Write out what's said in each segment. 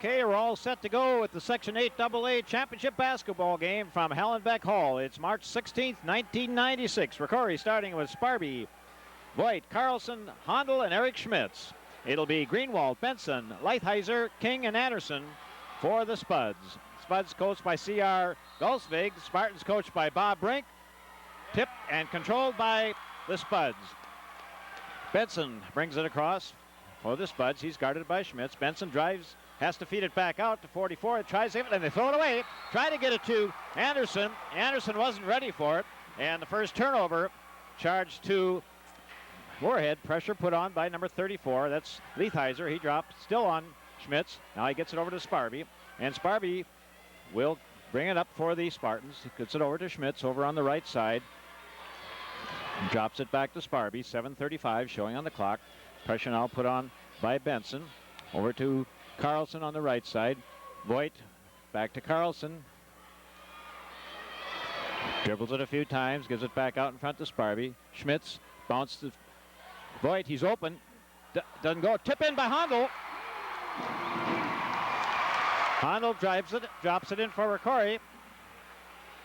Okay, we're all set to go with the Section 8 AA Championship basketball game from Hallenbeck Hall. It's March 16th, 1996. ROCORI starting with Sparby, Voigt, Carlson, Handel, and Eric Schmitz. It'll be Greenwald, Benson, Leithheiser, King, and Anderson for the Spuds. Spuds coached by C.R. Gulsvig. Spartans coached by Bob Brink. Tipped and controlled by the Spuds. Benson brings it across for the Spuds. He's guarded by Schmitz. Benson drives, has to feed it back out to 44. Tries it, and they throw it away. Try to get it to Anderson. Anderson wasn't ready for it. And the first turnover charged to Moorhead. Pressure put on by number 34. That's Leithheiser. He dropped, still on Schmitz. Now he gets it over to Sparby. And Sparby will bring it up for the Spartans. He gets it over to Schmitz over on the right side. Drops it back to Sparby. 7:35 showing on the clock. Pressure now put on by Benson. Over to Carlson on the right side. Voigt back to Carlson. Dribbles it a few times. Gives it back out in front to Sparby. Schmitz bounce to Voigt. He's open. Doesn't go. Tip in by Handel. Handel drives it. Drops it in for ROCORI.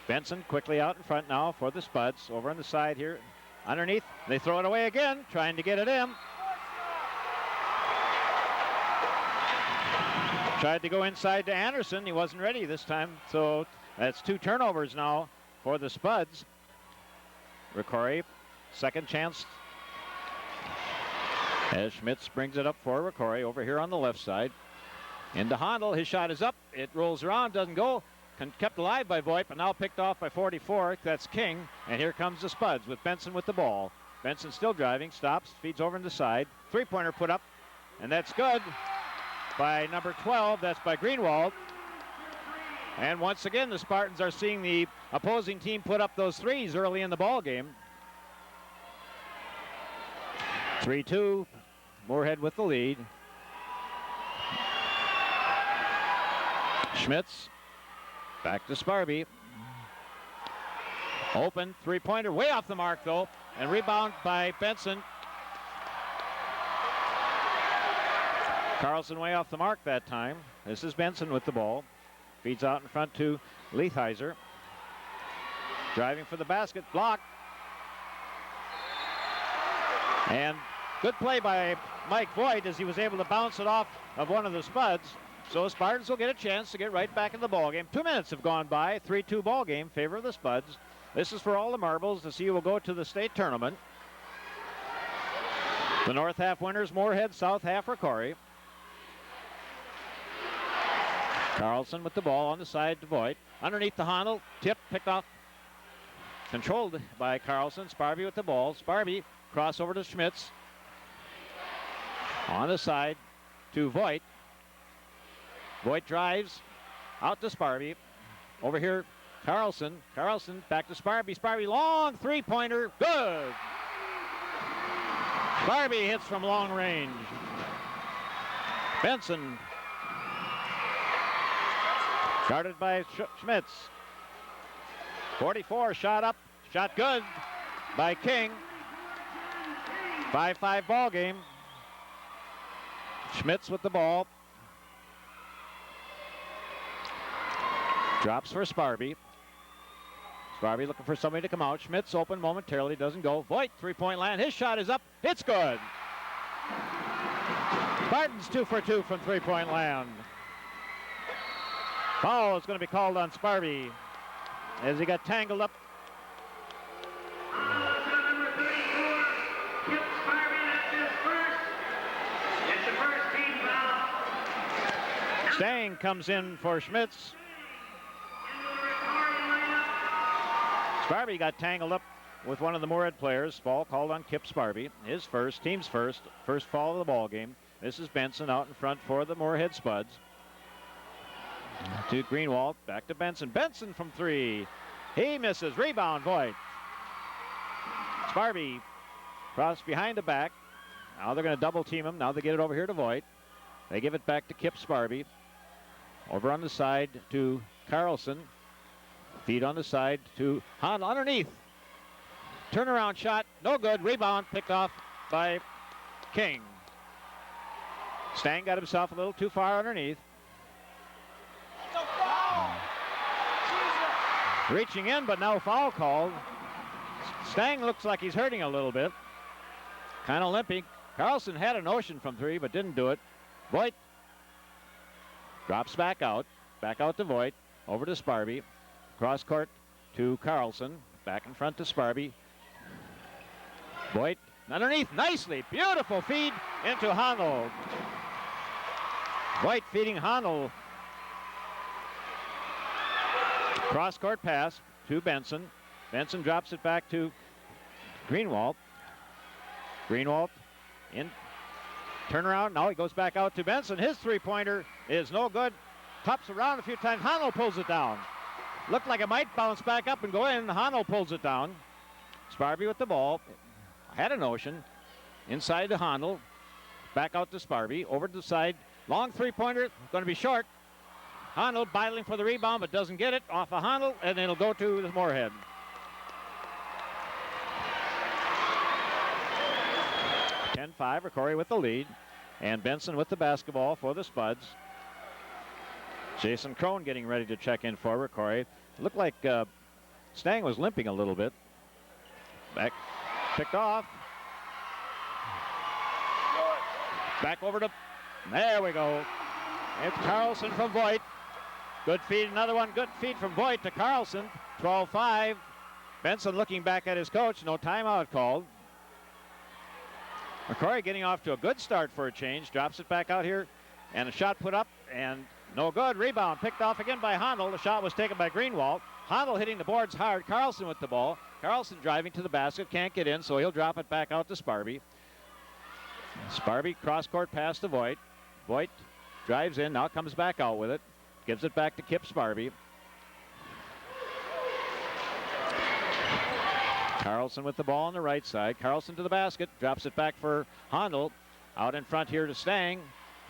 Benson quickly out in front now for the Spuds. Over on the side here. Underneath. They throw it away again. Trying to get it in. Tried to go inside to Anderson. He wasn't ready this time. So that's two turnovers now for the Spuds. ROCORI, second chance. As Schmitz brings it up for ROCORI over here on the left side. Into Handel. His shot is up. It rolls around. Doesn't go. Kept alive by Voigt, but now picked off by 44. That's King. And here comes the Spuds with Benson with the ball. Benson still driving. Stops. Feeds over on the side. Three-pointer put up. And that's good. By number 12, that's by Greenwald. And once again, the Spartans are seeing the opposing team put up those threes early in the ball game. 3-2, Moorhead with the lead. Schmitz, back to Sparby. Open, three-pointer, way off the mark though, and rebound by Benson. Carlson way off the mark that time. This is Benson with the ball. Feeds out in front to Leithheiser. Driving for the basket. Blocked. And good play by Mike Voigt as he was able to bounce it off of one of the Spuds. So Spartans will get a chance to get right back in the ball game. 2 minutes have gone by. 3-2 ball game. Favor of the Spuds. This is for all the marbles to see who will go to the state tournament. The north half winners Moorhead, south half ROCORI. Carlson with the ball on the side to Voigt. Underneath the Handel. Tip, picked off. Controlled by Carlson. Sparby with the ball. Sparby crossover to Schmitz. On the side to Voigt. Voigt drives out to Sparby. Over here, Carlson. Carlson back to Sparby. Sparby long three-pointer. Good. Sparby hits from long range. Benson. Guarded by Schmitz. 44 shot up. Shot good by King. 5-5 ball game. Schmitz with the ball. Drops for Sparby. Sparby looking for somebody to come out. Schmitz open momentarily. Doesn't go. Voigt three-point land. His shot is up. It's good. Spartans 2 for 2 from three-point land. Foul is going to be called on Sparby as he got tangled up. Stang comes in for Schmitz. Sparby got tangled up with one of the Moorhead players. Foul called on Kip Sparby. His first, team's first foul of the ball game. This is Benson out in front for the Moorhead Spuds. To Greenwald, back to Benson. Benson from three. He misses. Rebound, Voigt. Sparby cross behind the back. Now they're going to double team him. Now they get it over here to Voigt. They give it back to Kip Sparby. Over on the side to Carlson. Feed on the side to Handel underneath. Turnaround shot. No good. Rebound picked off by King. Stang got himself a little too far underneath. Reaching in, but no foul called. Stang looks like he's hurting a little bit. Kind of limping. Carlson had a notion from 3, but didn't do it. Voigt drops back out to Voigt, over to Sparby. Cross court to Carlson, back in front to Sparby. Voigt underneath, nicely, beautiful feed into Handel. Voigt feeding Handel. Cross court pass to Benson. Benson drops it back to Greenwald. Greenwald in turnaround. Now he goes back out to Benson. His three-pointer is no good. Tops around a few times. Handel pulls it down. Looked like it might bounce back up and go in. Handel pulls it down. Sparby with the ball. Had a notion. Inside to Handel. Back out to Sparby. Over to the side. Long three-pointer. Going to be short. Handel battling for the rebound but doesn't get it. Off of Handel, and it'll go to the Moorhead. ROCORI with the lead, and Benson with the basketball for the Spuds. Jason Crone getting ready to check in for ROCORI. Looked like Stang was limping a little bit. Back, picked off. Back over to, there we go. It's Carlson from Voigt. Good feed, another one. Good feed from Voigt to Carlson. 12-5. Benson looking back at his coach. No timeout called. ROCORI getting off to a good start for a change. Drops it back out here. And a shot put up and no good. Rebound picked off again by Handel. The shot was taken by Greenwald. Handel hitting the boards hard. Carlson with the ball. Carlson driving to the basket. Can't get in, so he'll drop it back out to Sparby. Sparby cross-court pass to Voigt. Voigt drives in. Now comes back out with it. Gives it back to Kip Sparby. Carlson with the ball on the right side. Carlson to the basket. Drops it back for Handel. Out in front here to Stang.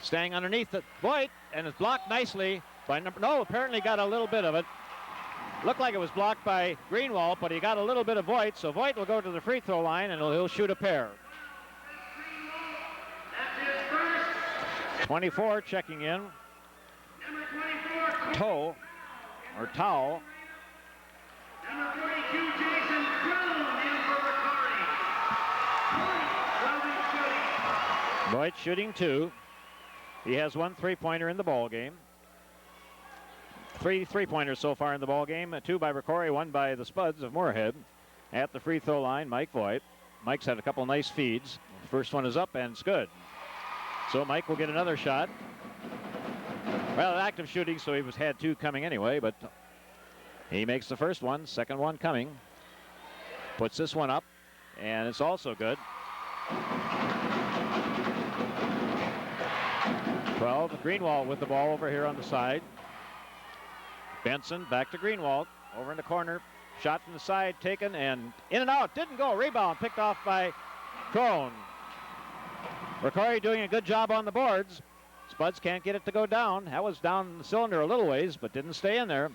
Stang underneath it. Voigt, and it's blocked nicely by no, apparently got a little bit of it. Looked like it was blocked by Greenwald, but he got a little bit of Voigt, so Voigt will go to the free throw line and he'll shoot a pair. 24 checking in. Towel. Number 42, Jason Crone in for ROCORI. Voigt shooting 2. He has 1 three-pointer in the ball game. 3 three-pointers so far in the ball game. 2 by ROCORI, 1 by the Spuds of Moorhead. At the free throw line, Mike Voigt. Mike's had a couple nice feeds. First one is up and it's good. So Mike will get another shot. Well, active shooting, so he had 2 coming anyway, but he makes the first one, second one coming. Puts this one up, and it's also good. 12, Greenwald with the ball over here on the side. Benson back to Greenwald, over in the corner. Shot from the side, taken, and in and out. Didn't go. Rebound picked off by Crone. ROCORI doing a good job on the boards. Spuds can't get it to go down. That was down the cylinder a little ways, but didn't stay in there.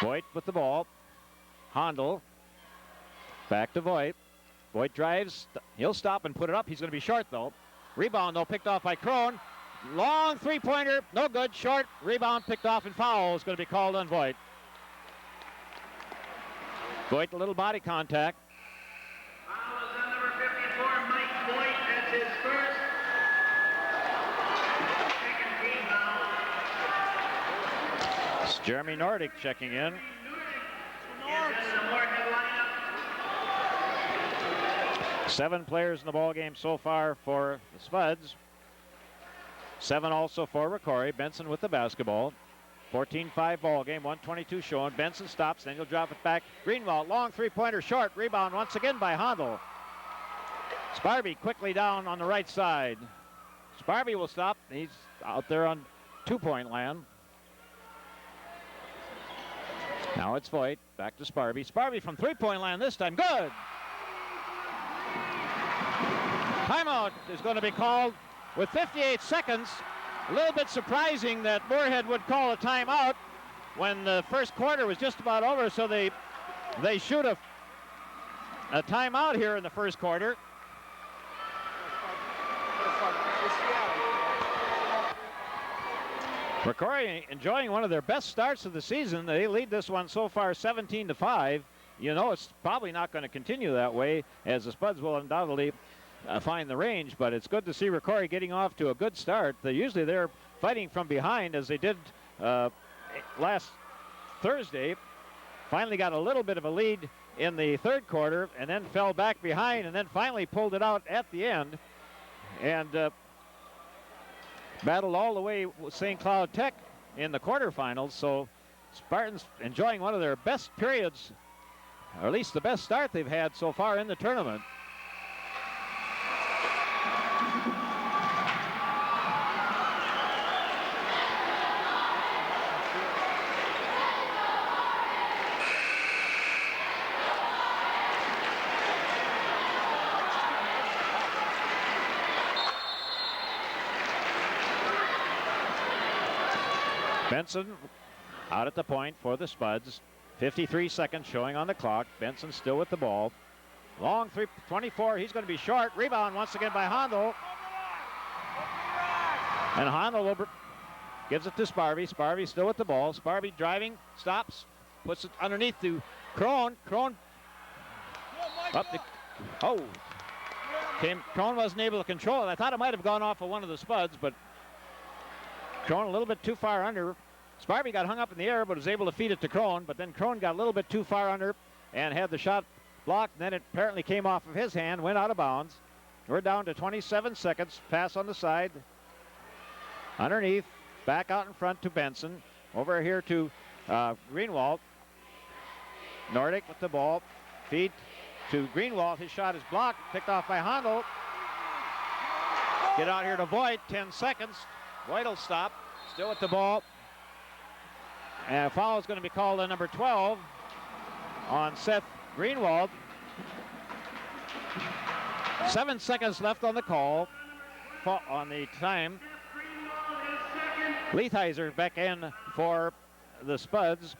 Voigt with the ball. Handel. Back to Voigt. Voigt drives. He'll stop and put it up. He's going to be short, though. Rebound, though, picked off by Crone. Long three-pointer. No good. Short. Rebound picked off, and foul is going to be called on Voigt. Voigt, a little body contact. Foul is on number 54, Mike Voigt. That's his first. Second team foul. It's Jeremy Nordic checking in. Is in the Moorhead lineup. 7 players in the ball game so far for the Spuds. 7 also for ROCORI. Benson with the basketball. 14-5 ball game, 1:22 showing. Benson stops, then he'll drop it back. Greenwald, long three-pointer short. Rebound once again by Handel. Sparby quickly down on the right side. Sparby will stop. He's out there on two-point land. Now it's Voigt, back to Sparby. Sparby from three-point land this time, good! Timeout is going to be called with 58 seconds. A little bit surprising that Moorhead would call a timeout when the first quarter was just about over, so they shoot a timeout here in the first quarter. ROCORI enjoying one of their best starts of the season. They lead this one so far 17-5. You know it's probably not going to continue that way, as the Spuds will undoubtedly find the range, but it's good to see ROCORI getting off to a good start. Usually they're fighting from behind, as they did last Thursday. Finally got a little bit of a lead in the third quarter and then fell back behind and then finally pulled it out at the end and battled all the way with St. Cloud Tech in the quarterfinals. So Spartans enjoying one of their best periods, or at least the best start they've had so far in the tournament. Benson out at the point for the Spuds. 53 seconds showing on the clock. Benson still with the ball. Long 3-24. He's going to be short. Rebound once again by Hondo. And Hondo gives it to Sparby. Sparby still with the ball. Sparby driving, stops, puts it underneath to Crone. Crone up the. Oh. Crone wasn't able to control it. I thought it might have gone off of one of the Spuds, but Crone a little bit too far under. Sparby got hung up in the air, but was able to feed it to Crone, but then Crone got a little bit too far under and had the shot blocked, and then it apparently came off of his hand, went out of bounds. We're down to 27 seconds. Pass on the side. Underneath, back out in front to Benson. Over here to Greenwald. Nordic with the ball. Feed to Greenwald. His shot is blocked, picked off by Hondo. Get out here to Voigt, 10 seconds. Voigt will stop, still with the ball. And a foul is going to be called on number 12 on Seth Greenwald. 7 seconds left on the call, on the time. Leitheiser back in for the Spuds.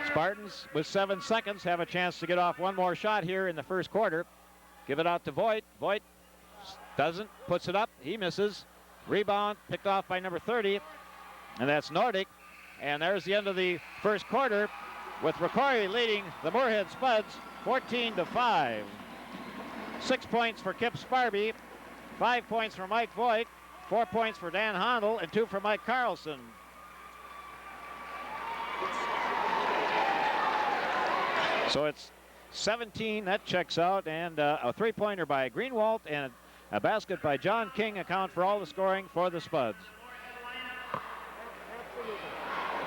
Spartans with 7 seconds have a chance to get off one more shot here in the first quarter. Give it out to Voigt. Voigt doesn't, puts it up, he misses. Rebound picked off by number 30, and that's Nordic. And there's the end of the first quarter, with ROCORI leading the Moorhead Spuds 14-5. 6 points for Kip Sparby, 5 points for Mike Voigt, 4 points for Dan Hondel, and 2 for Mike Carlson. So it's 17, that checks out, and a three-pointer by Greenwald and a basket by John King account for all the scoring for the Spuds.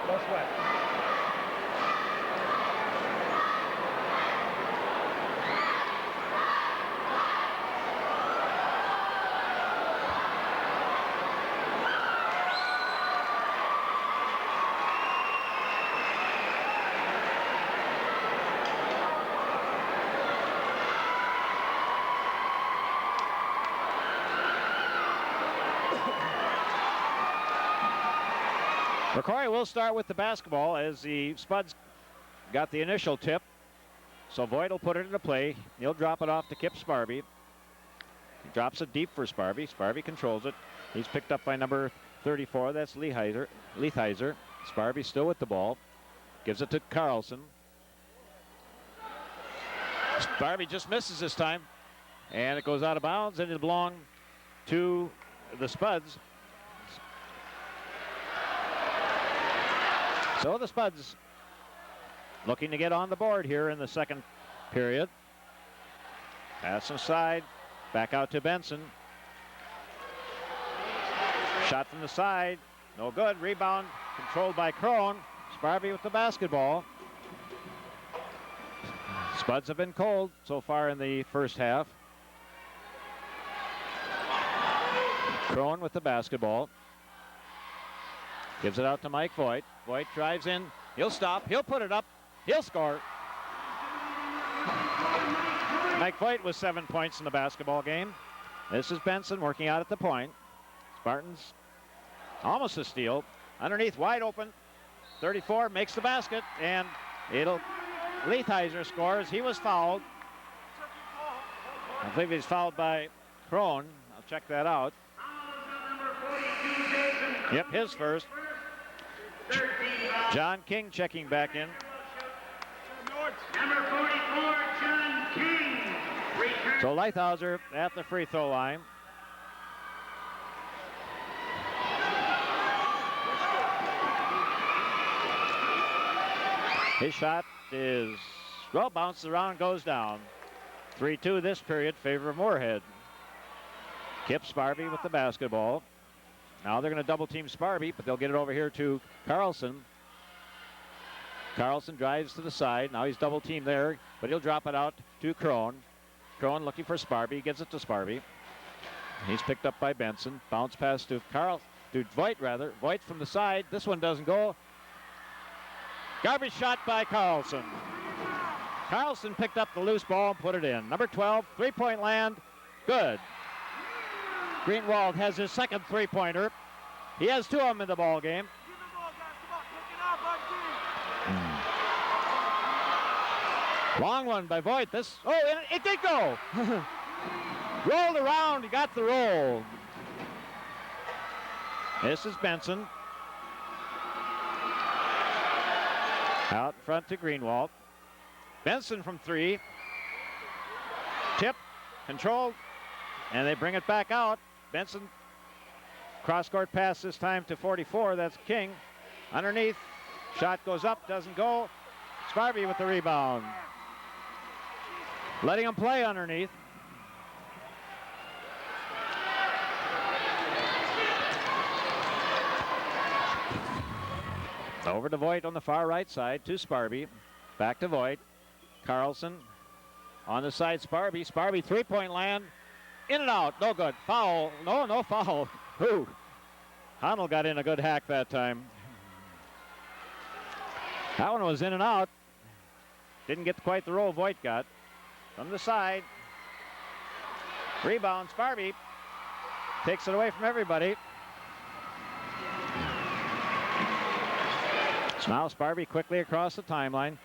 No sweat. ROCORI will start with the basketball as the Spuds got the initial tip. So Voigt will put it into play. He'll drop it off to Kip Sparby. He drops it deep for Sparby. Sparby controls it. He's picked up by number 34. That's Leitheiser. Sparby still with the ball. Gives it to Carlson. Sparby just misses this time. And it goes out of bounds, and it belonged to the Spuds. So the Spuds looking to get on the board here in the second period. Pass inside, back out to Benson. Shot from the side, no good. Rebound controlled by Crone. Sparby with the basketball. Spuds have been cold so far in the first half. Crone with the basketball. Gives it out to Mike Voigt. Voigt drives in. He'll stop. He'll put it up. He'll score. Mike Voigt with 7 points in the basketball game. This is Benson working out at the point. Spartans almost a steal. Underneath, wide open. 34 makes the basket, and Leitheiser scores. He was fouled. I believe he's fouled by Crone. I'll check that out. Yep, his first. John King checking back in. Number 44, John King. Return. So Leithauser at the free throw line. His shot is, well, bounces around, goes down. 3-2 this period, favor of Moorhead. Kip Sparby with the basketball. Now they're going to double team Sparby, but they'll get it over here to Carlson. Carlson drives to the side. Now he's double teamed there, but he'll drop it out to Crone. Crone looking for Sparby, gives it to Sparby. He's picked up by Benson. Bounce pass to Voigt rather. Voigt from the side. This one doesn't go. Garbage shot by Carlson. Carlson picked up the loose ball and put it in. Number 12, three-point land. Good. Greenwald has his second three-pointer. He has two of them in the ball game. Long one by Voigt. It did go. Rolled around, he got the roll. This is Benson. Out in front to Greenwald. Benson from three. Tip, controlled, and they bring it back out. Benson, cross-court pass this time to 44. That's King. Underneath, shot goes up, doesn't go. Sparby with the rebound. Letting him play underneath. Over to Voigt on the far right side to Sparby. Back to Voigt. Carlson on the side. Sparby. Sparby three-point land. In and out. No good. Foul. No foul. Who? Honnold got in a good hack that time. That one was in and out. Didn't get quite the roll Voigt got. From the side. Rebound. Sparby takes it away from everybody. So now Sparby quickly across the timeline.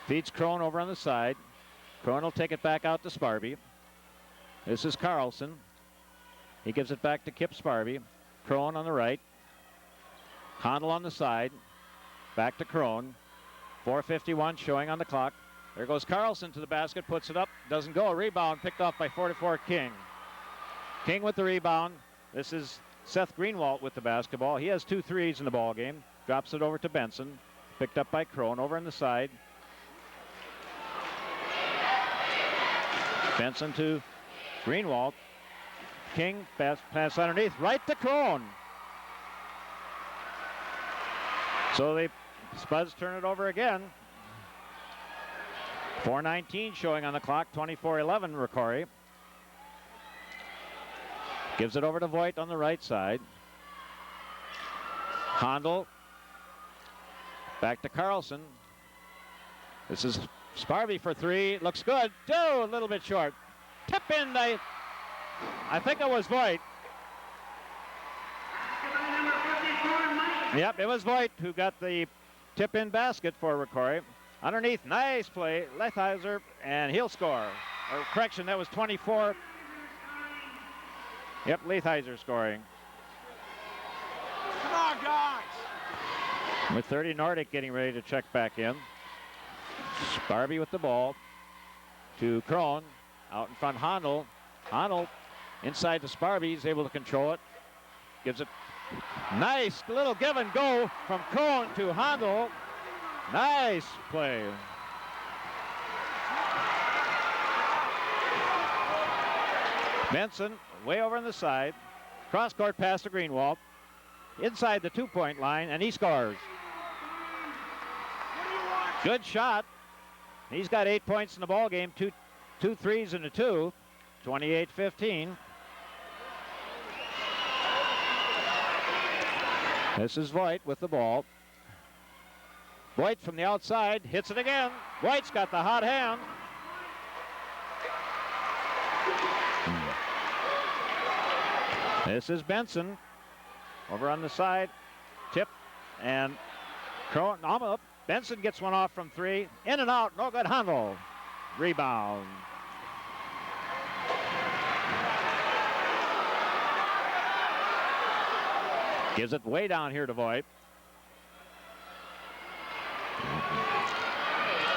Feeds Crone over on the side. Crone will take it back out to Sparby. This is Carlson. He gives it back to Kip Sparby. Crone on the right. Condell on the side. Back to Crone. 4:51 showing on the clock. There goes Carlson to the basket, puts it up, doesn't go. A rebound picked off by 44 King. King with the rebound. This is Seth Greenwald with the basketball. He has 2 threes in the ball game. Drops it over to Benson. Picked up by Crone over on the side. Benson to Greenwald. King pass underneath, right to Crone. So the Spuds turn it over again. 4:19 showing on the clock, 24-11 ROCORI. Gives it over to Voigt on the right side. Condell. Back to Carlson. This is Sparby for three. Looks good. A little bit short. Tip in. I think it was Voigt. Yep, it was Voigt who got the tip-in basket for ROCORI. Underneath, nice play. Leithauser, and he'll score. Or correction, that was 24. Yep, Leithauser scoring. Come on, guys. With 30, Nordic getting ready to check back in. Sparby with the ball to Crone. Out in front, Honnold. Honnold inside to Sparby. He's able to control it. Gives it. Nice little give and go from Crone to Honnold. Nice play. Benson way over on the side. Cross-court pass to Greenwald. Inside the two-point line, and he scores. Good shot. He's got 8 points in the ball game. Two threes and a two. 28-15. This is Voigt with the ball. Voigt from the outside hits it again. Voigt's got the hot hand. This is Benson over on the side. Tip and Crone. Benson gets one off from three. In and out. No good. Honnold. Rebound. Gives it way down here to Voigt.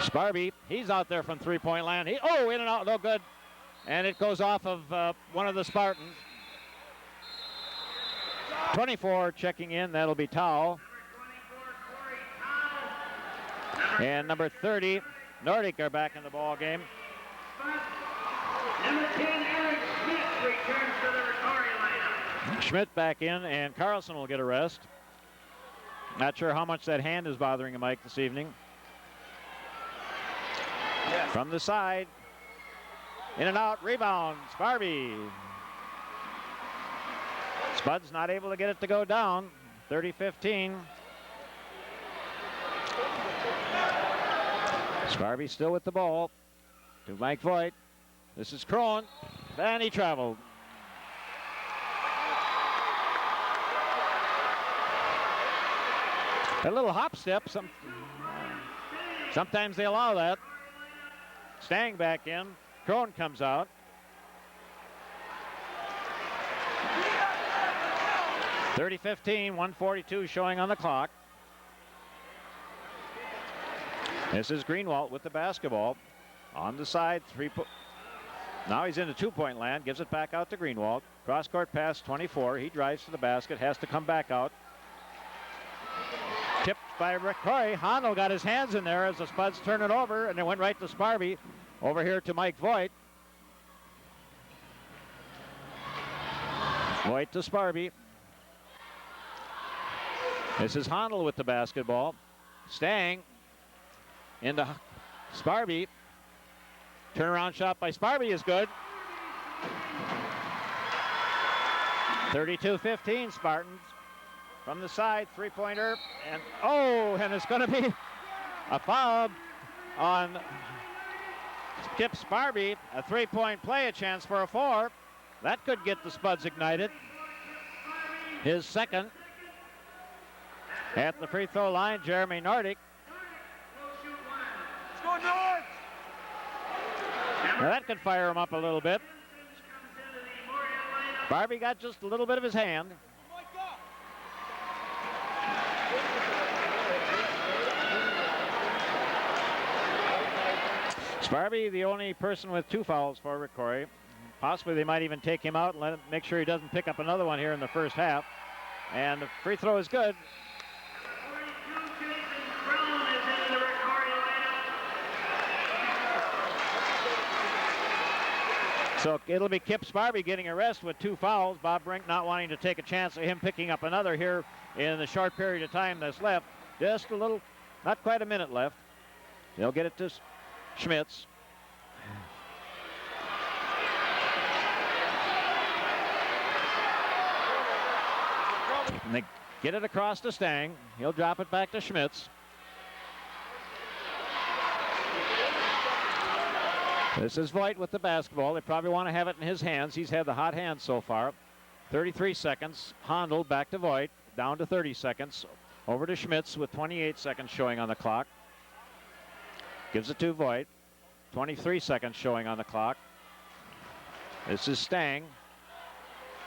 Sparby, he's out there from three-point land. In and out, no good. And it goes off of one of the Spartans. 24 checking in, that'll be Tau. And number 30, Nordic are back in the ball game. Number 10, Eric Schmidt returns to the ROCORI lineup. Schmidt back in, and Carlson will get a rest. Not sure how much that hand is bothering him, Mike, this evening. Yes. From the side. In and out, rebound, Sparby. Spud's not able to get it to go down. 30-15. Sparby still with the ball. To Mike Voigt. This is Krohn. And he traveled. A little hop step. Sometimes they allow that. Stang back in. Krohn comes out. (30-15), 1:42 showing on the clock. This is Greenwald with the basketball. On the side, now he's into two-point land, gives it back out to Greenwald. Cross-court pass, 24. He drives to the basket, has to come back out. Tipped by ROCORI. Handel got his hands in there as the Spuds turn it over, and it went right to Sparby. Over here to Mike Voigt. Voigt to Sparby. This is Handel with the basketball. Stang into Sparby. Turnaround shot by Sparby is good. 32-15 Spartans. From the side, three-pointer. And it's going to be a foul on Kip Sparby. A three-point play, a chance for a four. That could get the Spuds ignited. His second. At the free throw line, Jeremy Nordic. Let's go North! Now that could fire him up a little bit. Sparby got just a little bit of his hand. Sparby, the only person with two fouls for ROCORI. Possibly they might even take him out and make sure he doesn't pick up another one here in the first half. And the free throw is good. So it'll be Kip Sparby getting a rest with two fouls. Bob Brink not wanting to take a chance of him picking up another here in the short period of time that's left. Just a little, not quite a minute left. They'll get it to Schmitz. And they get it across to Stang. He'll drop it back to Schmitz. This is Voigt with the basketball. They probably want to have it in his hands. He's had the hot hand so far. 33 seconds. Handel back to Voigt. Down to 30 seconds. Over to Schmitz with 28 seconds showing on the clock. Gives it to Voigt. 23 seconds showing on the clock. This is Stang.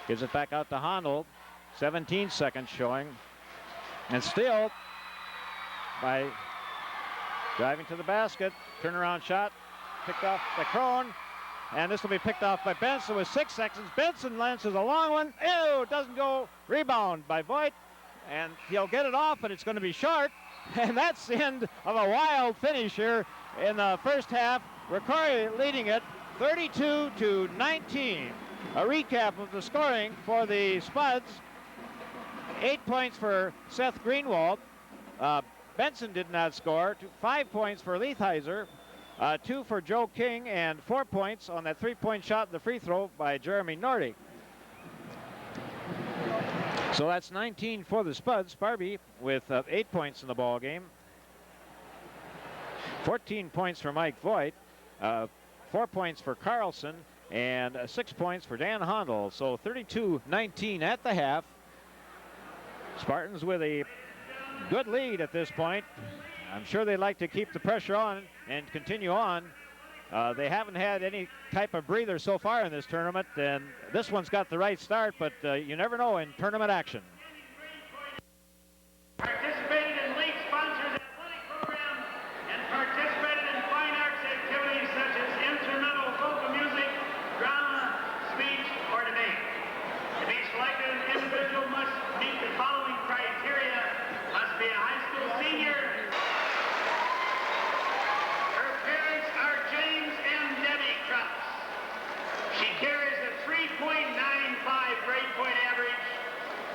Gives it back out to Handel. 17 seconds showing. And still, by driving to the basket, turnaround shot. Picked off by Krohn, and this will be picked off by Benson with 6 seconds. Benson lances a long one. Doesn't go. Rebound by Voigt, and he'll get it off, but it's going to be short. And that's the end of a wild finish here in the first half. ROCORI leading it 32-19. A recap of the scoring for the Spuds. 8 points for Seth Greenwald. Benson did not score. 5 points for Leitheiser. 2 for Joe King, and 4 points on that three-point shot in the free throw by Jeremy Nordic. So that's 19 for the Spuds. Sparby with 8 points in the ball game. 14 points for Mike Voigt. 4 points for Carlson, and 6 points for Dan Handel. So 32-19 at the half. Spartans with a good lead at this point. I'm sure they'd like to keep the pressure on and continue on. They haven't had any type of breather so far in this tournament, and this one's got the right start, but you never know in tournament action.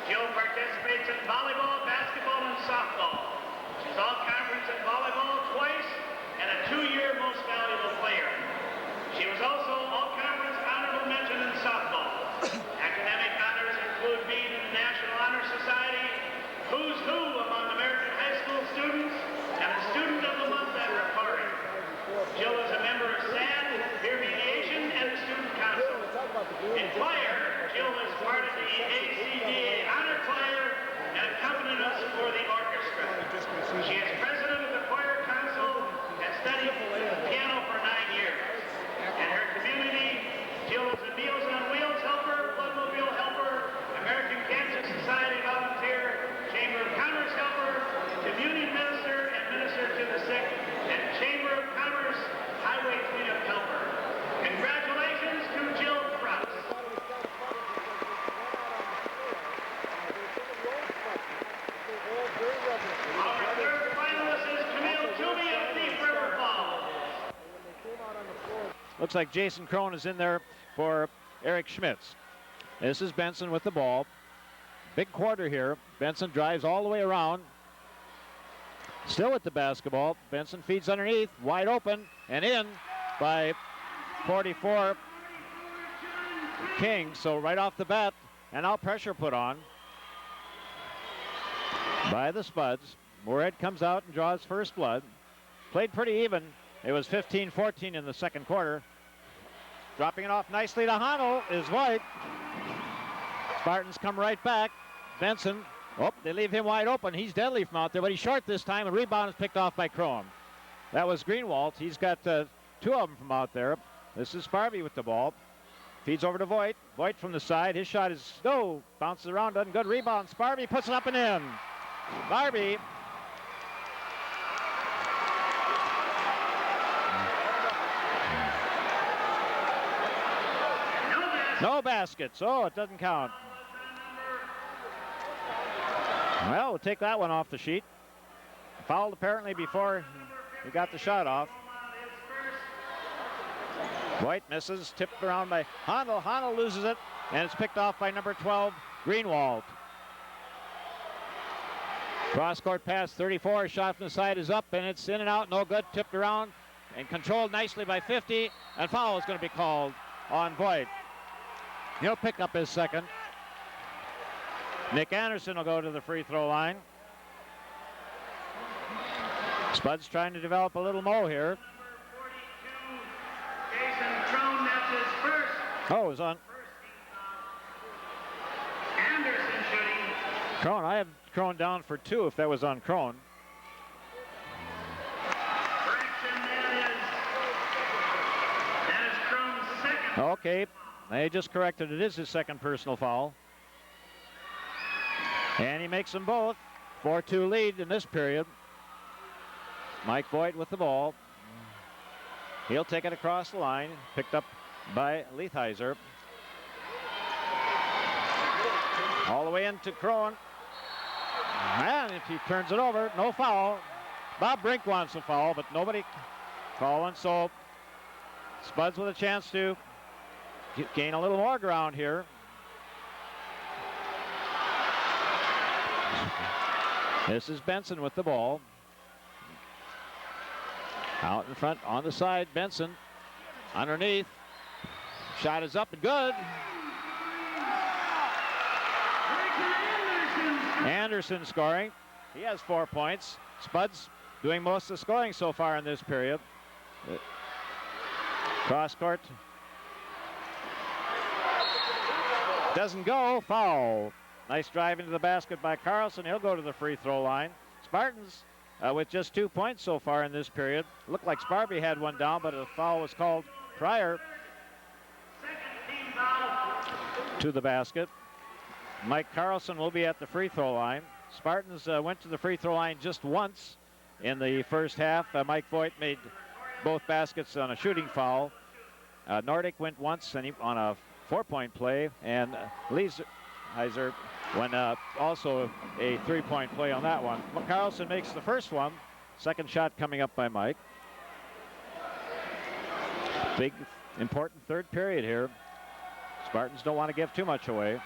Jill participates in volleyball, basketball, and softball. She's all-conference in volleyball twice and a 2-year most valuable player. She was also all-conference honorable mention in softball. Academic honors include being in the National Honor Society, Who's Who among American high school students, and the Student of the Month at ROCORI. Jill is a member of SAD, Peer Mediation, and the Student Council. In choir, Jill is part of the ACDA Honor Choir and accompanied us for the orchestra. She is president of the Choir Council and studied piano for 9 years. In her community, Jill is a Meals on Wheels helper, Bloodmobile helper, American Cancer Society volunteer, Chamber of Commerce helper, community minister and minister to the sick, and Chamber of Commerce highway cleanup helper. Congratulations to Jill Krutz. Our third finalist is Camille Toomey of Thief River Falls. Looks like Jason Crone is in there for Eric Schmitz. This is Benson with the ball. Big quarter here. Benson drives all the way around. Still with the basketball. Benson feeds underneath, wide open, and in by 44 King. So right off the bat, and now pressure put on by the Spuds. Moorhead comes out and draws first blood. Played pretty even. It was 15-14 in the second quarter. Dropping it off nicely to Hano is White. Spartans come right back. Benson, they leave him wide open. He's deadly from out there, but he's short this time. A rebound is picked off by Crone. That was Greenwald. He's got 2 of them from out there. This is Sparby with the ball. Feeds over to Voigt. Voigt from the side. His shot is bounces around, doesn't good. Rebound. Sparby puts it up and in. Sparby. No baskets. Oh, it doesn't count. Well, we'll take that one off the sheet. Fouled apparently before he got the shot off. White misses, tipped around by Handel. Handel loses it, and it's picked off by number 12, Greenwald. Cross-court pass, 34, shot from the side is up, and it's in and out, no good, tipped around, and controlled nicely by 50, and foul is going to be called on Voigt. He'll pick up his second. Nick Anderson will go to the free throw line. Spud's trying to develop a little mo here. Jason Crone, that's his first. Oh, it was on Anderson shooting. Crone. I have Crone down for 2 if that was on Crone. Correction, that is Crone's second. Okay, they just corrected it. It is his second personal foul. And he makes them both. 4-2 lead in this period. Mike Voigt with the ball. He'll take it across the line. Picked up by Leitheiser. All the way into Crone. And if he turns it over, no foul. Bob Brink wants a foul, but nobody calling. So Spuds with a chance to gain a little more ground here. This is Benson with the ball. Out in front, on the side, Benson. Underneath. Shot is up and good. Anderson scoring. He has 4 points. Spuds doing most of the scoring so far in this period. Cross court. Doesn't go. Foul. Nice drive into the basket by Carlson. He'll go to the free throw line. Spartans with just 2 points so far in this period. Looked like Sparby had one down, but a foul was called prior to the basket. Mike Carlson will be at the free throw line. Spartans went to the free throw line just once in the first half. Mike Voigt made both baskets on a shooting foul. Nordic went once and on a 4-point play, and Leisheiser went also a 3-point play on that one. Carlson makes the first one. Second shot coming up by Mike. Big, important third period here. Spartans don't want to give too much away,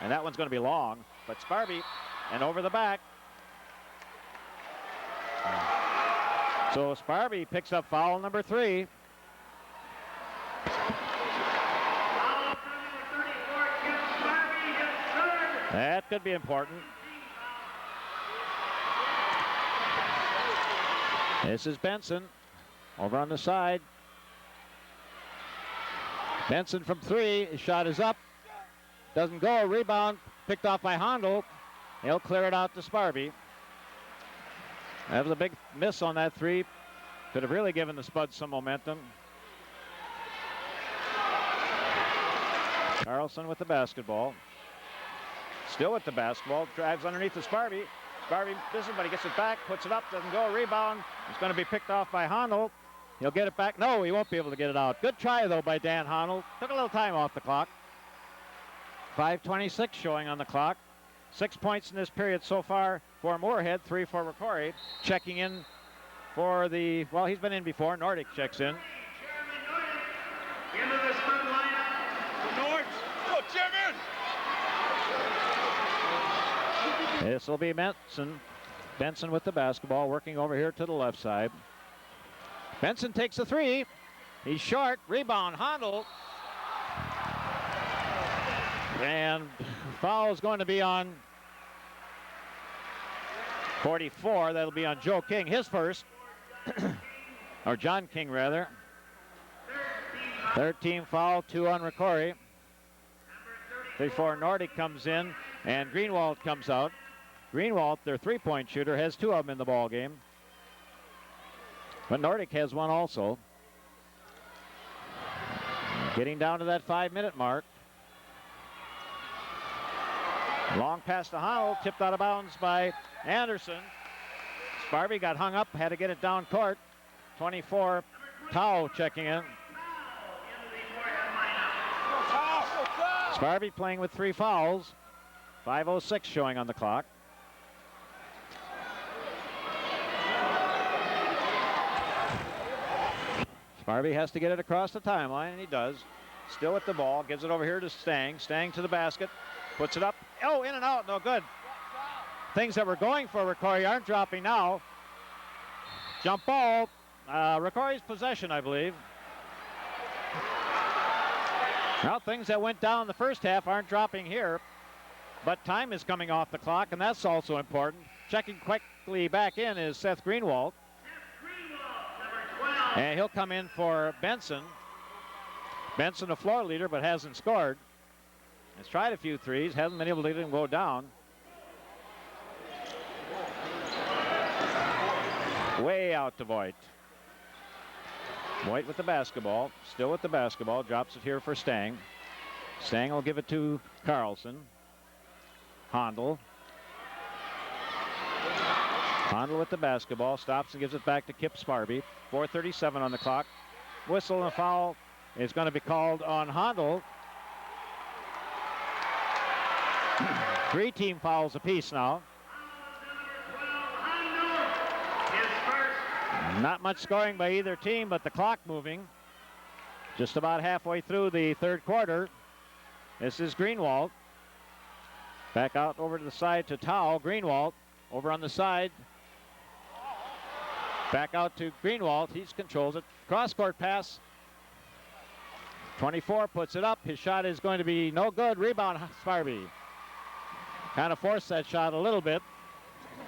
and that one's going to be long. but Sparby and over the back. So Sparby picks up foul number 3. That could be important. This is Benson over on the side. Benson from 3. His shot is up. Doesn't go. Rebound picked off by Hondo. He'll clear it out to Sparby. That was a big miss on that 3. Could have really given the Spuds some momentum. Carlson with the basketball. Still with the basketball. Drives underneath the Sparby. Sparby misses, but he gets it back. Puts it up. Doesn't go. Rebound. It's going to be picked off by Hondo. He'll get it back. No, he won't be able to get it out. Good try, though, by Dan Hondo. Took a little time off the clock. 5:26 showing on the clock. 6 points in this period so far for Moorhead, 3 for ROCORI. Checking in for the, well, he's been in before. Nordic checks in. Into the Spud lineup. Nords. Oh, Chairman! This will be Benson. Benson with the basketball, working over here to the left side. Benson takes a 3. He's short. Rebound, Hondo. And foul is going to be on 44. That'll be on Joe King, his first. Or John King, rather. 13 foul, 2 on ROCORI. Before Nordic comes in and Greenwald comes out. Greenwald, their 3-point shooter, has 2 of them in the ball game. But Nordic has 1 also. Getting down to that 5-minute mark. Long pass to Hondo, tipped out of bounds by Anderson. Sparby got hung up, had to get it down court. 24, Tao checking in. Sparby playing with 3 fouls. 5:06 showing on the clock. Sparby has to get it across the timeline, and he does. Still with the ball, gives it over here to Stang. Stang to the basket, puts it up. Oh, in and out, no good. Things that were going for ROCORI aren't dropping now. Jump ball, ROCORI's possession, I believe. Now, things that went down the first half aren't dropping here, but time is coming off the clock, and that's also important. Checking quickly back in is Seth Greenwald. And he'll come in for Benson. Benson, a floor leader, but hasn't scored. Has tried a few threes, hasn't been able to let him go down. Way out to Voigt. Voigt with the basketball, still with the basketball, drops it here for Stang. Stang will give it to Carlson. Hondel. Hondel with the basketball, stops and gives it back to Kip Sparby. 4:37 on the clock. Whistle and a foul is going to be called on Hondel. 3 team fouls apiece now. Not much scoring by either team, but the clock moving. Just about halfway through the third quarter. This is Greenwald. Back out over to the side to Tao. Greenwald over on the side. Back out to Greenwald. He controls it. Cross-court pass. 24 puts it up. His shot is going to be no good. Rebound, Sparby. Kind of forced that shot a little bit.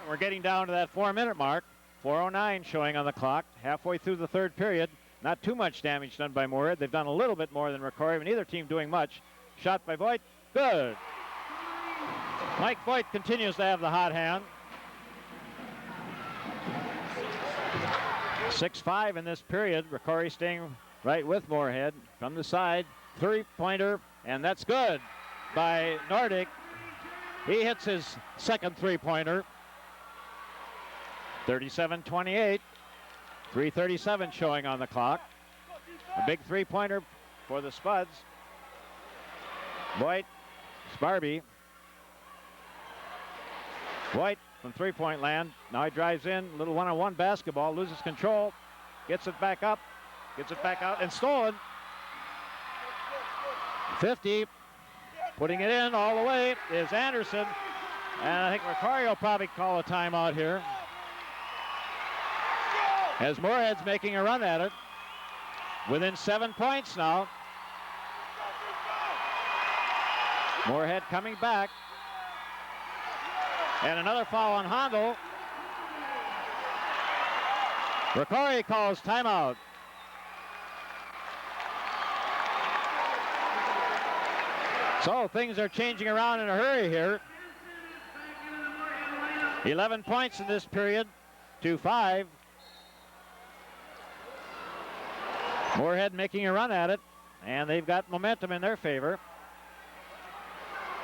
We're getting down to that 4-minute mark. 4:09 showing on the clock. Halfway through the third period. Not too much damage done by Moorhead. They've done a little bit more than ROCORI, but neither team doing much. Shot by Voigt. Good. Mike Voigt continues to have the hot hand. 6-5 in this period. ROCORI staying right with Moorhead. From the side, 3-pointer, and that's good by Nordic. He hits his second 3-pointer. 37-28. 3:37 showing on the clock. A big 3-pointer for the Spuds. Voigt, Sparby. Voigt from 3-point land. Now he drives in, little one-on-one basketball, loses control, gets it back up, gets it back out, and stolen. 50, putting it in all the way is Anderson. And I think ROCORI will probably call a timeout here, as Moorhead's making a run at it. Within 7 points now. Moorhead coming back. And another foul on Handel. ROCORI calls timeout. So things are changing around in a hurry here. 11 points in this period to 5. Moorhead making a run at it, and they've got momentum in their favor.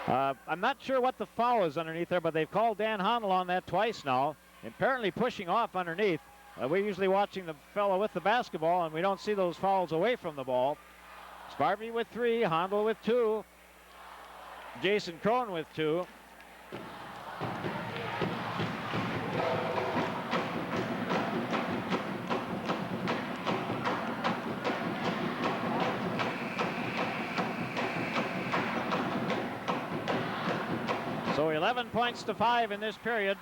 I'm not sure what the foul is underneath there, but they've called Dan Handel on that twice now, apparently pushing off underneath. We're usually watching the fellow with the basketball, and we don't see those fouls away from the ball. Sparby with 3, Handel with 2, Jason Crone with 2. So 11 points to 5 in this period.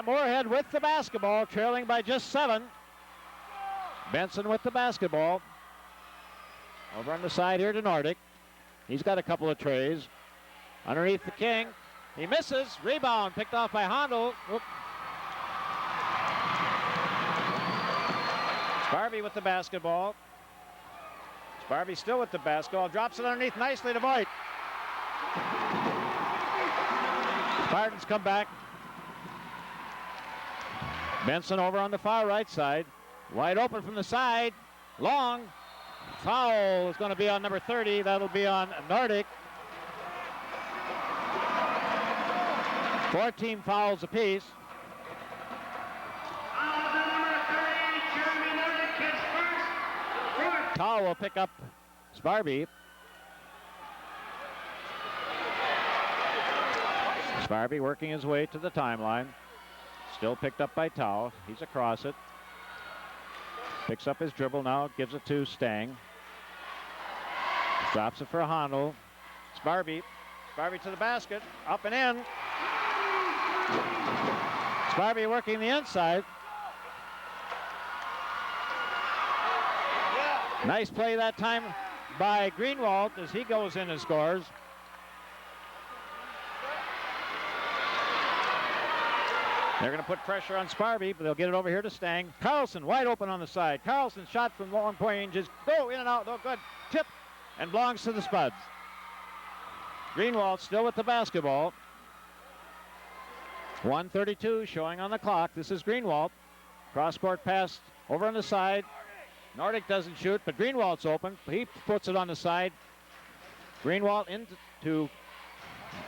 Moorhead with the basketball, trailing by just 7. Benson with the basketball. Over on the side here to Nordic. He's got a couple of trays. Underneath the King. He misses. Rebound picked off by Handel. Sparby with the basketball. Sparby still with the basketball. Drops it underneath nicely to Voigt. Spartans come back. Benson over on the far right side. Wide open from the side. Long. Foul is going to be on number 30. That'll be on Nordic. 14 fouls apiece. Tau will pick up Sparby. Sparby working his way to the timeline. Still picked up by Tau. He's across it. Picks up his dribble now. Gives it to Stang. Drops it for Handel. Sparby. Sparby to the basket. Up and in. Sparby working the inside. Nice play that time by Greenwald as he goes in and scores. They're going to put pressure on Sparby, but they'll get it over here to Stang. Carlson wide open on the side. Carlson shot from long point range. Just go in and out. No good. Tip and belongs to the Spuds. Greenwald still with the basketball. 1:32 showing on the clock. This is Greenwald. Cross-court pass over on the side. Nordic doesn't shoot, but Greenwald's open. He puts it on the side. Greenwald into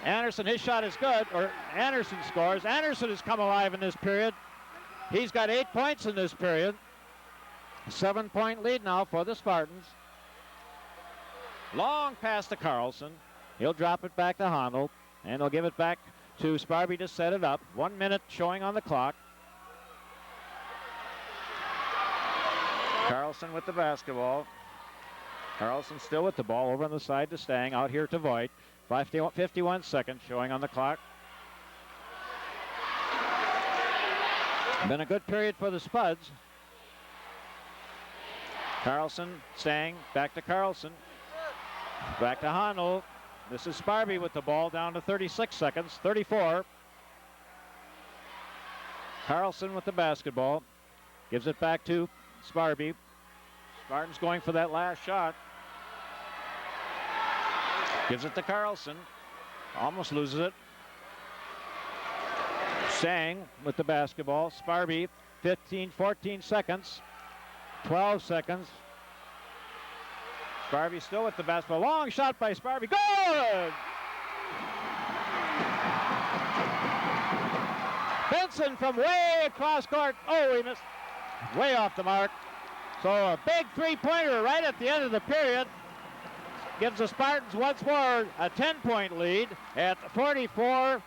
Anderson. His shot is good, or Anderson scores. Anderson has come alive in this period. He's got 8 points in this period. 7-point lead now for the Spartans. Long pass to Carlson. He'll drop it back to Handel, and he'll give it back to Sparby to set it up. 1 minute showing on the clock. Carlson with the basketball. Carlson still with the ball over on the side to Stang. Out here to Voigt. 51 seconds showing on the clock. Been a good period for the Spuds. Carlson, Stang, back to Carlson. Back to Handel. This is Sparby with the ball down to 36 seconds. 34. Carlson with the basketball. Gives it back to Sparby. Spartan's going for that last shot. Gives it to Carlson. Almost loses it. Stang with the basketball. Sparby, 14 seconds. 12 seconds. Sparby still with the basketball. Long shot by Sparby. Good! Benson from way across court. Oh, he missed. Way off the mark. So a big three-pointer right at the end of the period gives the Spartans once more a 10-point lead at 44-34.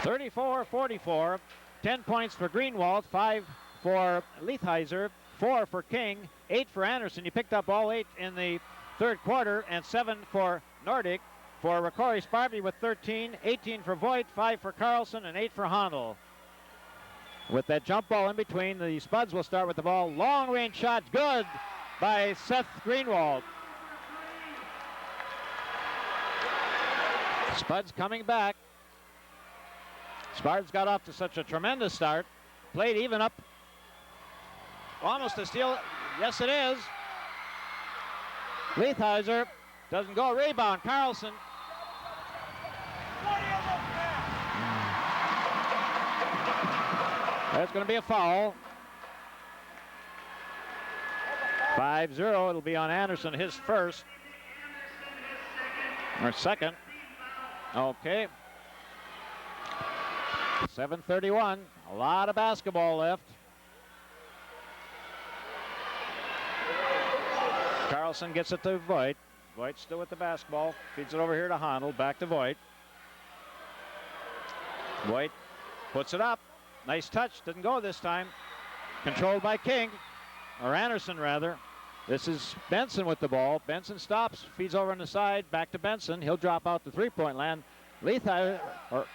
(44-44). 10 points for Greenwald, 5 for Leithheiser, 4 for King, 8 for Anderson. He picked up all 8 in the third quarter, and 7 for Nordic. For ROCORI, Sparby with 13, 18 for Voigt, 5 for Carlson, and 8 for Handel. With that jump ball in between, the Spuds will start with the ball. Long range shot, good by Seth Greenwald. Spuds coming back. Spartans got off to such a tremendous start. Played even up. Almost a steal. Yes, it is. Leithheiser doesn't go. Rebound. Carlson. There's going to be a foul. 5-0. It'll be on Anderson, his first. Or second. Okay. 7:31. A lot of basketball left. Carlson gets it to Voigt. Voigt still with the basketball. Feeds it over here to Handel. Back to Voigt. Voigt puts it up. Nice touch. Didn't go this time. Controlled by King. Or Anderson, rather. This is Benson with the ball. Benson stops. Feeds over on the side. Back to Benson. He'll drop out to three-point land. Leithheiser, or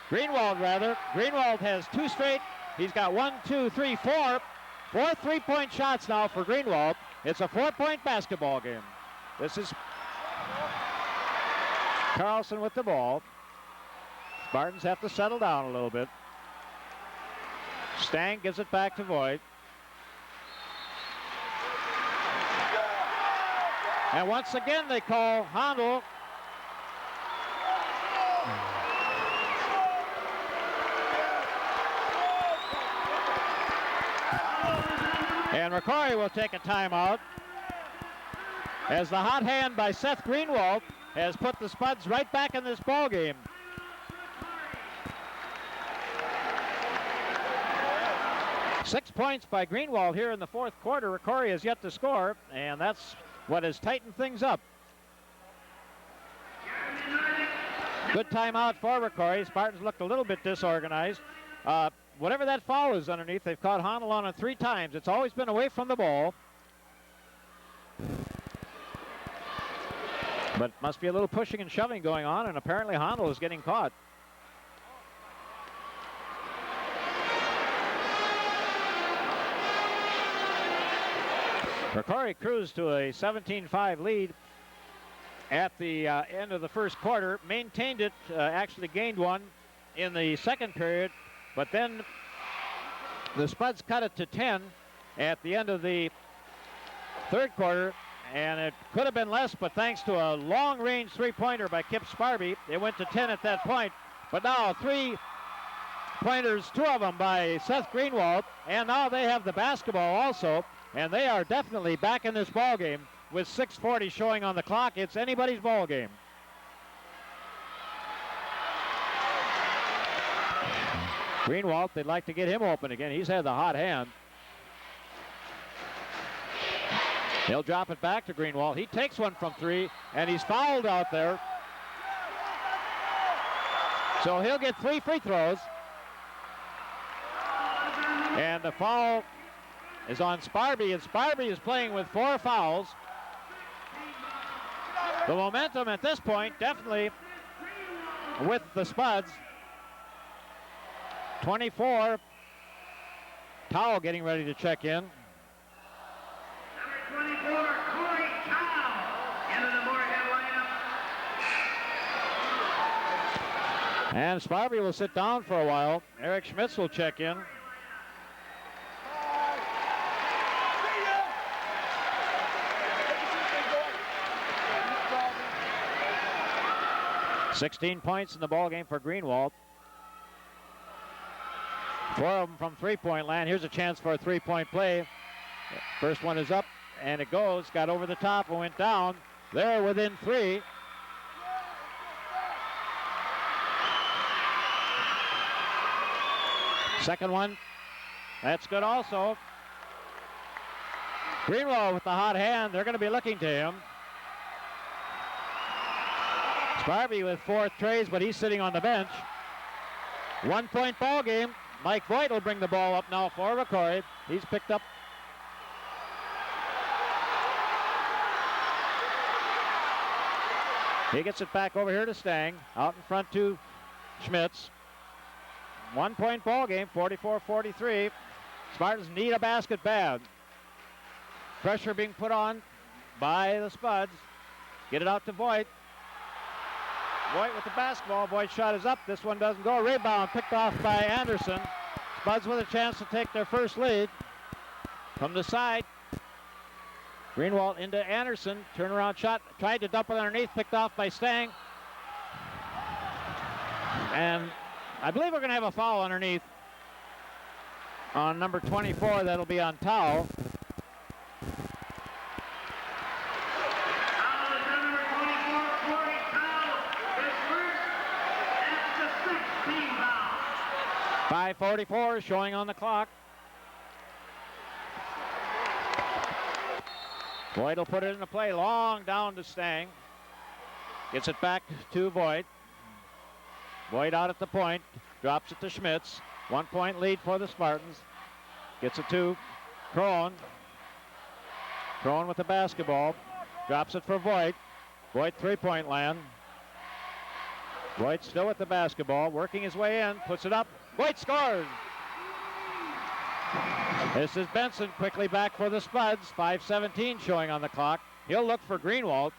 Greenwald, rather. Greenwald has 2 straight. He's got 1, 2, 3, 4. 4 3-point shots now for Greenwald. It's a 4-point basketball game. This is Carlson with the ball. Spartans have to settle down a little bit. Stang gives it back to Voigt. And once again they call Handel. And ROCORI will take a timeout as the hot hand by Seth Greenwald has put the Spuds right back in this ball game. Six points by Greenwald here in the fourth quarter. ROCORI has yet to score, and that's what has tightened things up. Good timeout for ROCORI. Spartans looked a little bit disorganized. Whatever that foul is underneath, they've caught Handel on it 3 times. It's always been away from the ball. But must be a little pushing and shoving going on, and apparently Handel is getting caught. ROCORI cruised to a 17-5 lead at the end of the first quarter. Maintained it, actually gained 1 in the second period. But then the Spuds cut it to 10 at the end of the third quarter, and it could have been less, but thanks to a long-range three-pointer by Kip Sparby, it went to 10 at that point. But now 3 pointers, 2 of them by Seth Greenwald, and now they have the basketball also, and they are definitely back in this ball game with 6:40 showing on the clock. It's anybody's ball game. Greenwald, they'd like to get him open again. He's had the hot hand. He'll drop it back to Greenwald. He takes one from 3, and he's fouled out there. So he'll get 3 free throws. And the foul is on Sparby, and Sparby is playing with 4 fouls. The momentum at this point definitely with the Spuds. 24. Towel getting ready to check in. Number 24, Corey Towle, into the Moorhead lineup. And Sparby will sit down for a while. Eric Schmitz will check in. $16 points in the ball game for Greenwald. 4 of them from three-point land. Here's a chance for a three-point play. First one is up, and it goes. Got over the top and went down. They're within 3. Second one, that's good also. Greenwald with the hot hand. They're going to be looking to him. Sparby with 4 trays, but he's sitting on the bench. 1-point ball game. Mike Voigt will bring the ball up now for ROCORI. He's picked up. He gets it back over here to Stang. Out in front to Schmitz. 1-point ball game, 44-43. Spartans need a basket bad. Pressure being put on by the Spuds. Get it out to Voigt. Voigt with the basketball. Voigt's shot is up. This one doesn't go. Rebound picked off by Anderson. Spuds with a chance to take their first lead. From the side. Greenwald into Anderson. Turnaround shot. Tried to dump it underneath. Picked off by Stang. And I believe we're going to have a foul underneath on number 24. That'll be on Towle. Foul is on number 24, Corey Towle. His first, that's the 6th team foul. 5:44 showing on the clock. Voigt will put it into play. Long down to Stang. Gets it back to Voigt. Voigt out at the point. Drops it to Schmitz. 1-point lead for the Spartans. Gets it to Crone. Crone with the basketball. Drops it for Voigt. Voigt 3-point land. Voigt still with the basketball. Working his way in. Puts it up. Voigt scores. This is Benson quickly back for the Spuds. 5:17 showing on the clock. He'll look for Greenwald.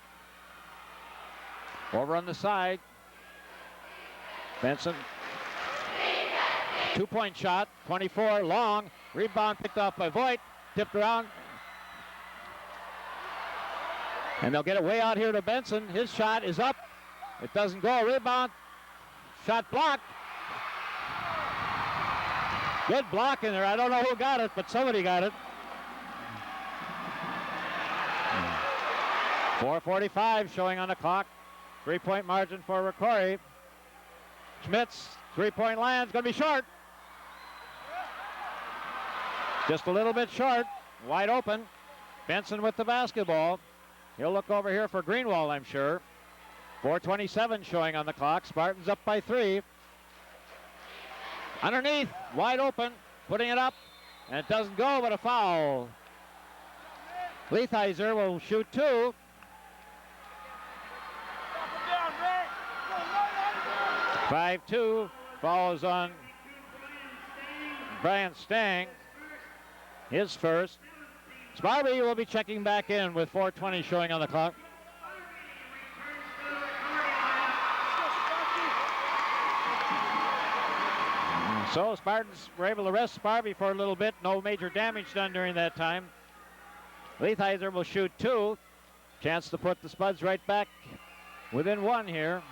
Over on the side. Benson. 2-point shot. 24 long. Rebound picked off by Voigt. Tipped around. And they'll get it way out here to Benson. His shot is up. It doesn't go. Rebound. Shot blocked. Good block in there. I don't know who got it, but somebody got it. 4:45 showing on the clock. 3-point margin for ROCORI. Schmitz, 3-point land's going to be short. Just a little bit short. Wide open. Benson with the basketball. He'll look over here for Greenwald, I'm sure. 4:27 showing on the clock. Spartans up by 3. Underneath, wide open, putting it up, and it doesn't go, but a foul. Leitheiser will shoot 2. Down, 5-2 falls on Brian Stang. His first. Sparby will be checking back in with 4:20 showing on the clock. So Spartans were able to rest Sparby for a little bit. No major damage done during that time. Leitheiser will shoot 2. Chance to put the Spuds right back within 1 here.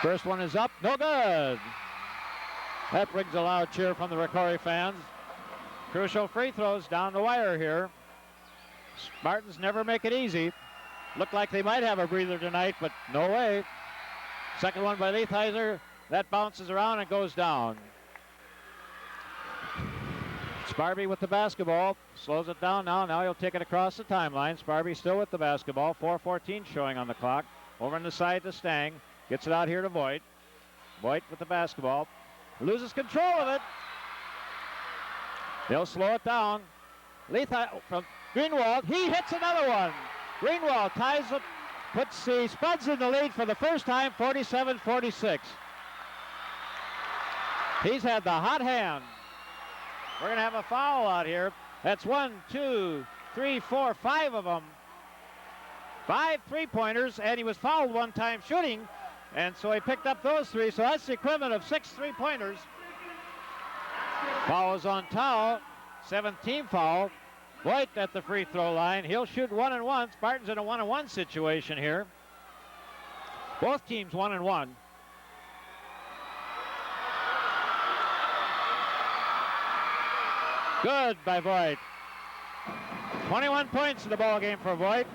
First one is up. No good. That brings a loud cheer from the ROCORI fans. Crucial free throws down the wire here. Spartans never make it easy. Look like they might have a breather tonight, but no way. Second one by Leitheiser. That bounces around and goes down. Sparby with the basketball. Slows it down now. Now he'll take it across the timeline. Sparby still with the basketball. 4:14 showing on the clock. Over on the side to Stang. Gets it out here to Voigt. Voigt with the basketball. Loses control of it. They'll slow it down. Leathite from Greenwald. He hits another one. Greenwald ties it. Puts the Spuds in the lead for the first time, 47-46. He's had the hot hand. We're going to have a foul out here. That's 1, 2, 3, 4, 5 of them. 5 three-pointers, and he was fouled one time shooting, and so he picked up those 3. So that's the equivalent of 6 three-pointers. Foul is on Tao. 17th foul. Voigt at the free throw line. He'll shoot 1-1. Spartans in a 1-1 situation here. Both teams 1-1. Good by Voigt. 21 points in the ball game for Voigt.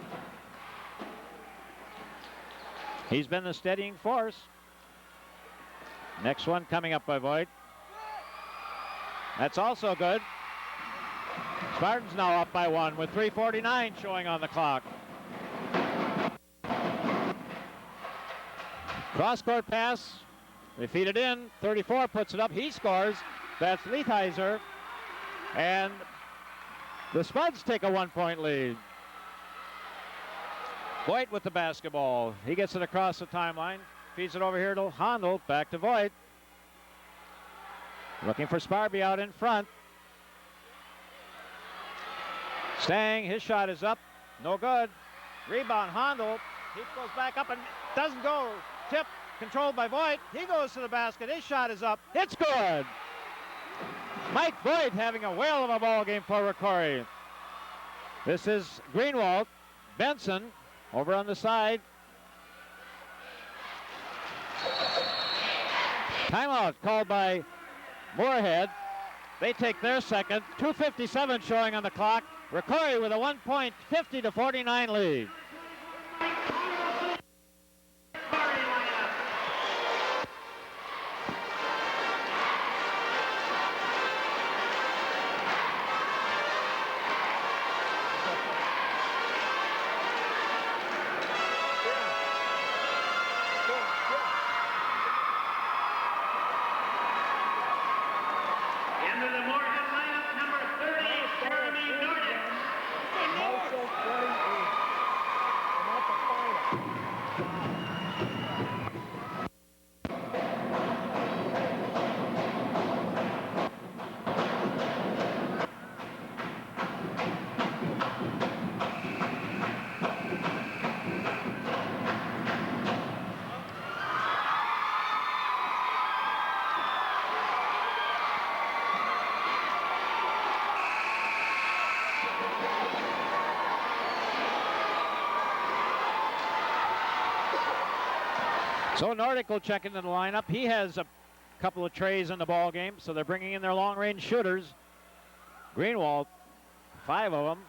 He's been the steadying force. Next one coming up by Voigt. That's also good. Spartans now up by 1 with 3:49 showing on the clock. Cross-court pass. They feed it in. 34 puts it up. He scores. That's Leitheiser. And the Spuds take a 1-point lead. Voigt with the basketball. He gets it across the timeline. Feeds it over here to Handel. Back to Voigt. Looking for Sparby out in front. Stang, his shot is up. No good. Rebound, Handel. He goes back up and doesn't go. Tip controlled by Voigt. He goes to the basket. His shot is up. It's good. Mike Voigt having a whale of a ball game for ROCORI. This is Greenwald. Benson over on the side. Timeout called by Moorhead. They take their second. 2:57 showing on the clock. ROCORI with a 1-point 50-49 lead. Into the Moorhead lineup, number 30, Jeremy Nordic. So Nordic will check into the lineup. He has a couple of trays in the ball game, so they're bringing in their long-range shooters. Greenwald, 5 of them.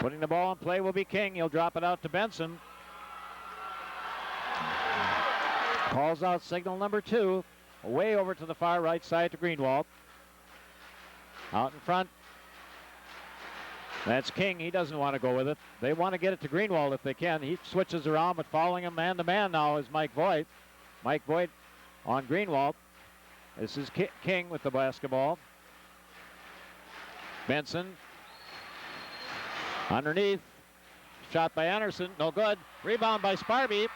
Putting the ball in play will be King. He'll drop it out to Benson. Calls out signal number 2. Way over to the far right side to Greenwald. Out in front. That's King. He doesn't want to go with it. They want to get it to Greenwald if they can. He switches around, but following him man-to-man now is Mike Voigt. Mike Voigt on Greenwald. This is King with the basketball. Benson. Underneath. Shot by Anderson. No good. Rebound by Sparby.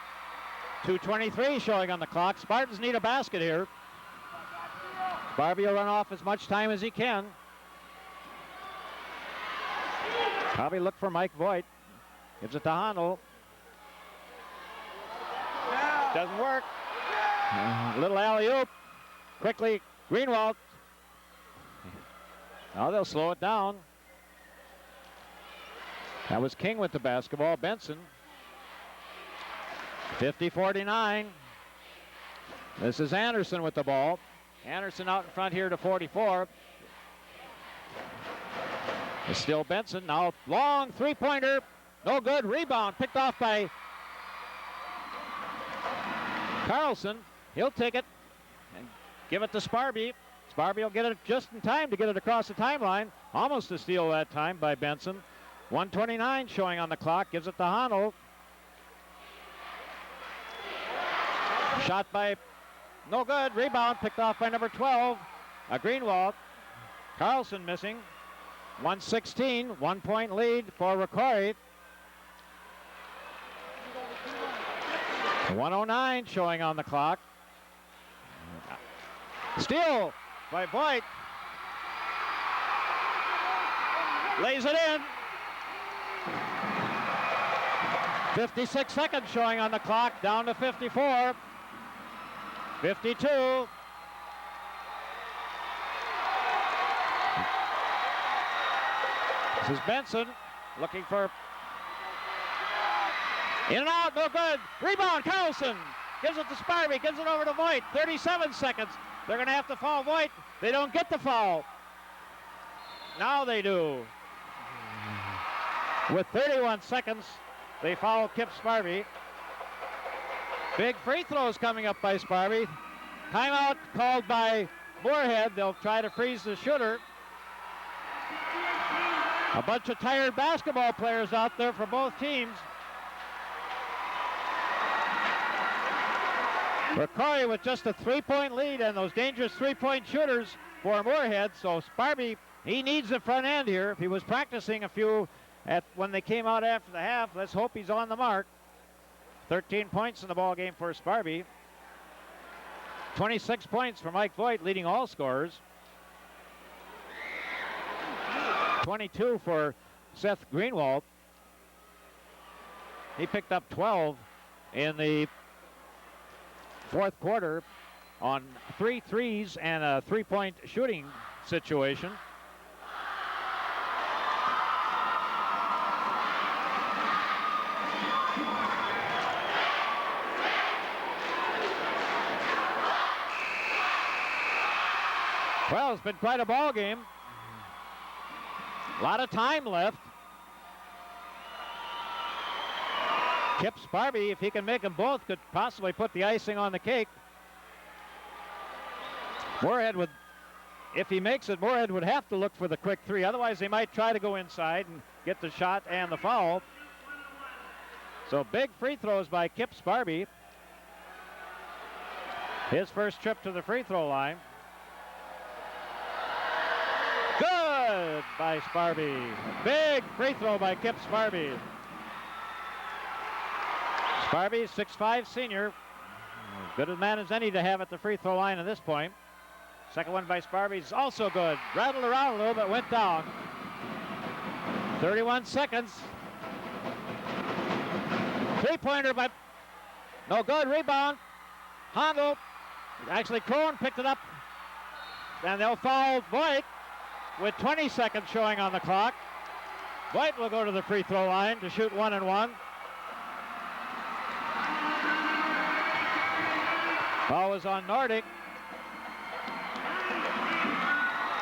2:23 showing on the clock. Spartans need a basket here. Sparby will run off as much time as he can. Probably look for Mike Voigt. Gives it to Handel. Doesn't work. Little alley-oop. Quickly, Greenwald. Now they'll slow it down. That was King with the basketball. Benson. 50-49. This is Anderson with the ball. Anderson out in front here to 44. It's still Benson. Now long three-pointer. No good. Rebound picked off by Carlson. He'll take it. give it to Sparby. Sparby will get it just in time to get it across the timeline. Almost a steal that time by Benson. 1:29 showing on the clock. Gives it to Honnold. Shot by no good. Rebound picked off by number 12, Greenwald. Carlson missing. 1:16, 1 point lead for ROCORI. 1:09 showing on the clock. Steal by Voigt. Lays it in. 56 seconds showing on the clock, down to 54. 52. This is Benson looking for in and out, no good. Rebound, Carlson gives it to Sparby, gives it over to Voigt. 37 seconds. They're going to have to foul Voigt. They don't get the foul. Now they do. With 31 seconds, they foul Kip Sparby. Big free throws coming up by Sparby. Timeout called by Moorhead. They'll try to freeze the shooter. A bunch of tired basketball players out there for both teams. ROCORI with just a 3-point lead and those dangerous 3-point shooters for Moorhead. So Sparby, he needs the front end here. If he was practicing a few when they came out after the half, let's hope he's on the mark. 13 points in the ball game for Sparby. 26 points for Mike Voigt, leading all scorers. 22 for Seth Greenwald. He picked up 12 in the fourth quarter on 3 threes and a 3-point shooting situation. Well, it's been quite a ball game. A lot of time left. Kip Sparby, if he can make them both, could possibly put the icing on the cake. Moorhead would, if he makes it, Moorhead would have to look for the quick three. Otherwise, they might try to go inside and get the shot and the foul. So big free throws by Kip Sparby. His first trip to the free throw line. Good by Sparby. Big free throw by Kip Sparby. Sparby, 6'5" senior. As good a man as any to have at the free throw line at this point. Second one by Sparby is also good. Rattled around a little bit, went down. 31 seconds. Three-pointer, but no good. Rebound. Hondo. Actually, Crone picked it up. And they'll foul Voigt with 20 seconds showing on the clock. Voigt will go to the free throw line to shoot 1 and 1. Foul is on Nordic.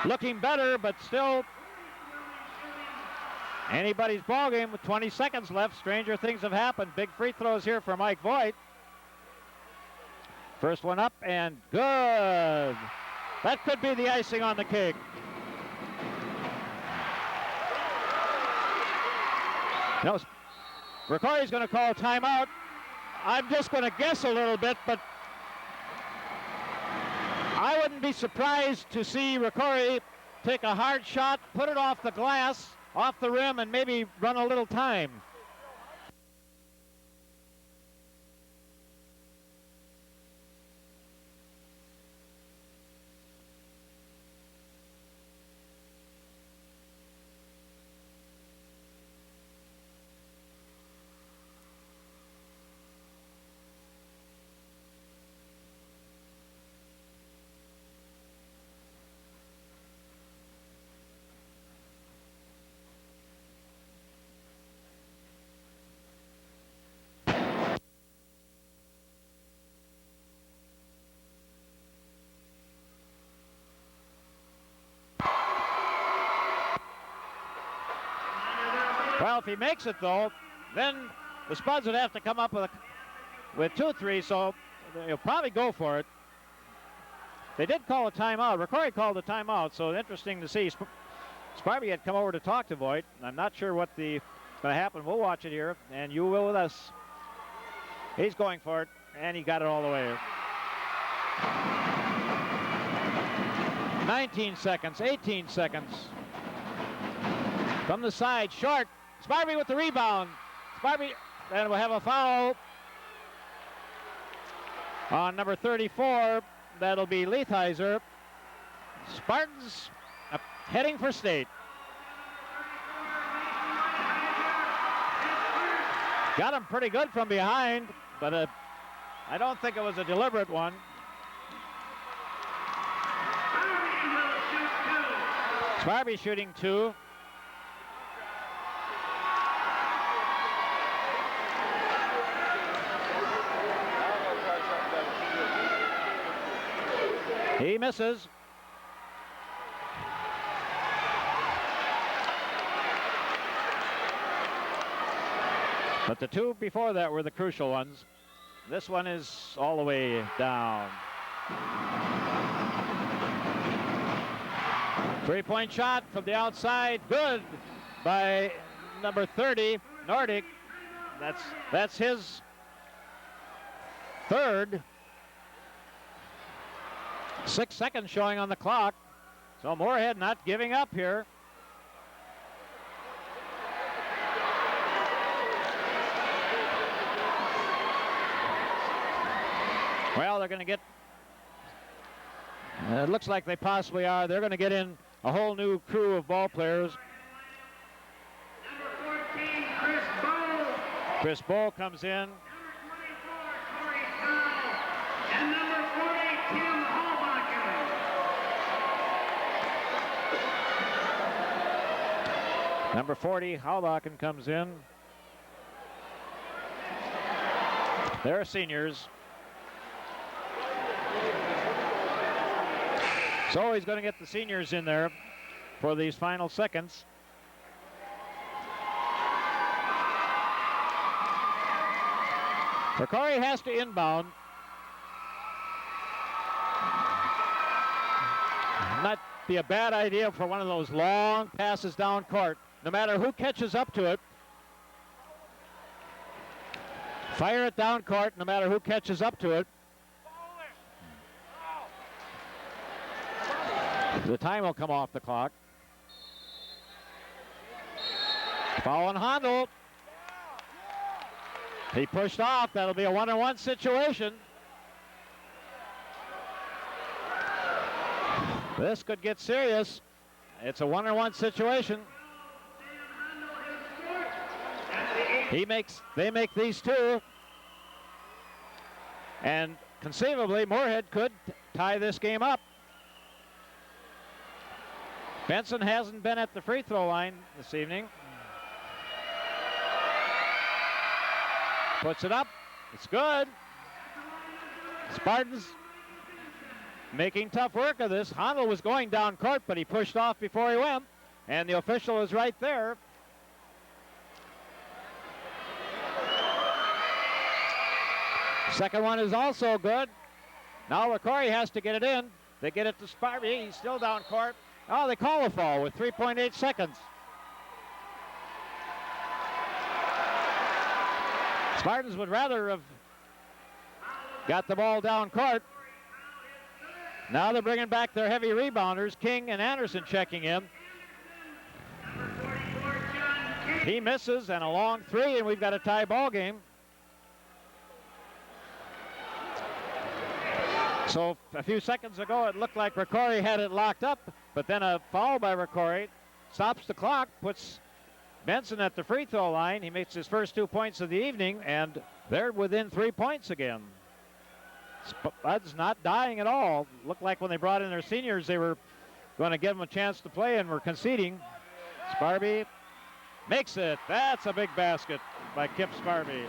Looking better, but still anybody's ball game with 20 seconds left. Stranger things have happened. Big free throws here for Mike Voigt. First one up and good. That could be the icing on the cake. No, ROCORI's going to call a timeout. I'm just going to guess a little bit, but I wouldn't be surprised to see ROCORI take a hard shot, put it off the glass, off the rim, and maybe run a little time. Well, if he makes it, though, then the Spuds would have to come up with 2 threes, so he'll probably go for it. They did call a timeout. ROCORI called a timeout, so interesting to see. Sparby had come over to talk to Voigt. I'm not sure what going to happen. We'll watch it here, and you will with us. He's going for it, and he got it all the way. 19 seconds, 18 seconds. From the side, short. Sparby with the rebound. Sparby, and we'll have a foul on number 34. That'll be Leitheiser. Spartans heading for state. Got him pretty good from behind, but I don't think it was a deliberate one. Sparby shooting 2. He misses. But the 2 before that were the crucial ones. This one is all the way down. 3-point shot from the outside. Good by number 30, Nordic. That's his 3rd. 6 seconds showing on the clock. So Moorhead not giving up here. Well, they're going to get, it looks like they possibly are. They're going to get in a whole new crew of ball players. Number 14, Chris Bowe. Chris Bowe comes in. Number 24, Corey Powell. And number 40, Tim Hallbacher. Number 40, Hallbacher comes in. They're seniors. So he's going to get the seniors in there for these final seconds. ROCORI has to inbound. Not be a bad idea for one of those long passes down court. No matter who catches up to it, fire it down court no matter who catches up to it. The time will come off the clock. Foul on Handel. He pushed off. That'll be a 1-on-1 situation. This could get serious. It's a 1-on-1 situation. They make these 2. And conceivably, Moorhead could tie this game up. Benson hasn't been at the free throw line this evening. Puts it up. It's good. Spartans making tough work of this. Handel was going down court, but he pushed off before he went. And the official is right there. Second one is also good. Now ROCORI has to get it in. They get it to Sparby. He's still down court. Oh, they call a foul with 3.8 seconds. Spartans would rather have got the ball down court. Now they're bringing back their heavy rebounders. King and Anderson checking in. He misses, and a long 3, and we've got a tie ball game. So a few seconds ago, it looked like ROCORI had it locked up, but then a foul by ROCORI stops the clock, puts Benson at the free throw line. He makes his first 2 points of the evening, and they're within 3 points again. Spud's not dying at all. Looked like when they brought in their seniors, they were going to give them a chance to play and were conceding. Sparby makes it. That's a big basket by Kip Sparby.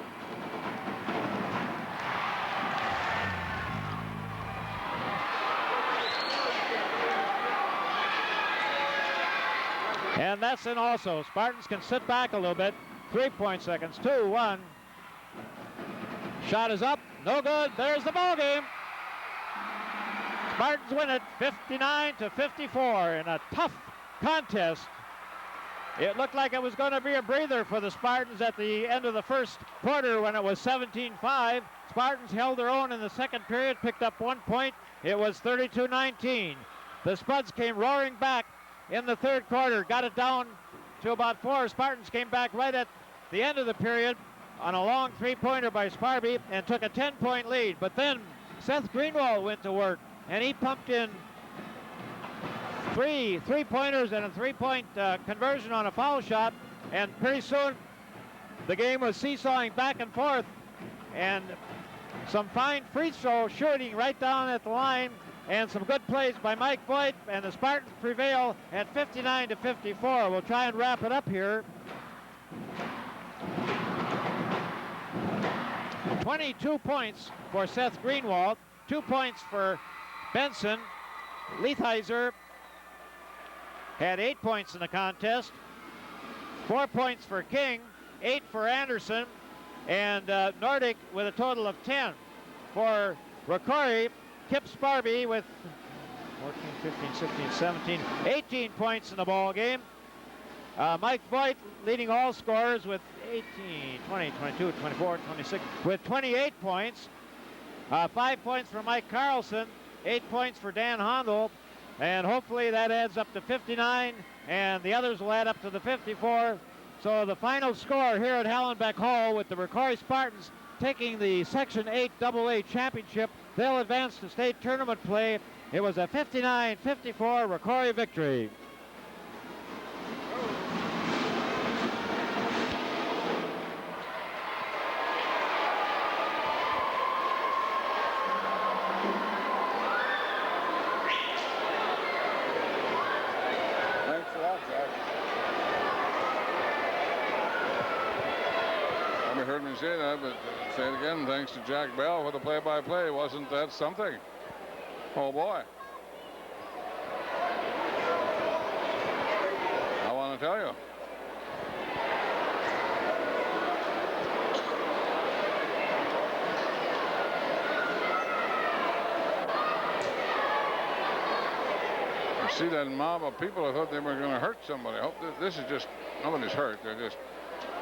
And that's in also. Spartans can sit back a little bit. 3 seconds. 2, 1. Shot is up. No good. There's the ball game. Spartans win it 59-54 in a tough contest. It looked like it was going to be a breather for the Spartans at the end of the first quarter when it was 17-5. Spartans held their own in the second period, picked up 1 point. It was 32-19. The Spuds came roaring back in the third quarter, got it down to about 4. Spartans came back right at the end of the period on a long three-pointer by Sparby and took a 10-point lead. But then Seth Greenwald went to work, and he pumped in three-pointers and a three-point conversion on a foul shot, and pretty soon the game was seesawing back and forth, and some fine free throw shooting right down at the line and some good plays by Mike Voigt, and the Spartans prevail at 59-54. We'll try and wrap it up here. 22 points for Seth Greenwald, 2 points for Benson. Leitheiser had 8 points in the contest, 4 points for King, 8 for Anderson, and Nordic with a total of 10. For ROCORI, Kip Sparby with 14, 15, 16, 17, 18 points in the ball game. Mike Voigt leading all scorers with 18, 20, 22, 24, 26, with 28 points. 5 points for Mike Carlson, 8 points for Dan Hondel, and hopefully that adds up to 59, and the others will add up to the 54. So the final score here at Hallenbeck Hall, with the ROCORI Spartans taking the Section 8 AA championship, they'll advance to state tournament play. It was a 59-54 ROCORI victory. Heard me say that, but say it again, thanks to Jack Bell for the play-by-play. Wasn't that something? Oh boy. I want to tell you. I see that mob of people. I thought they were going to hurt somebody. I hope this is just, nobody's hurt. They're just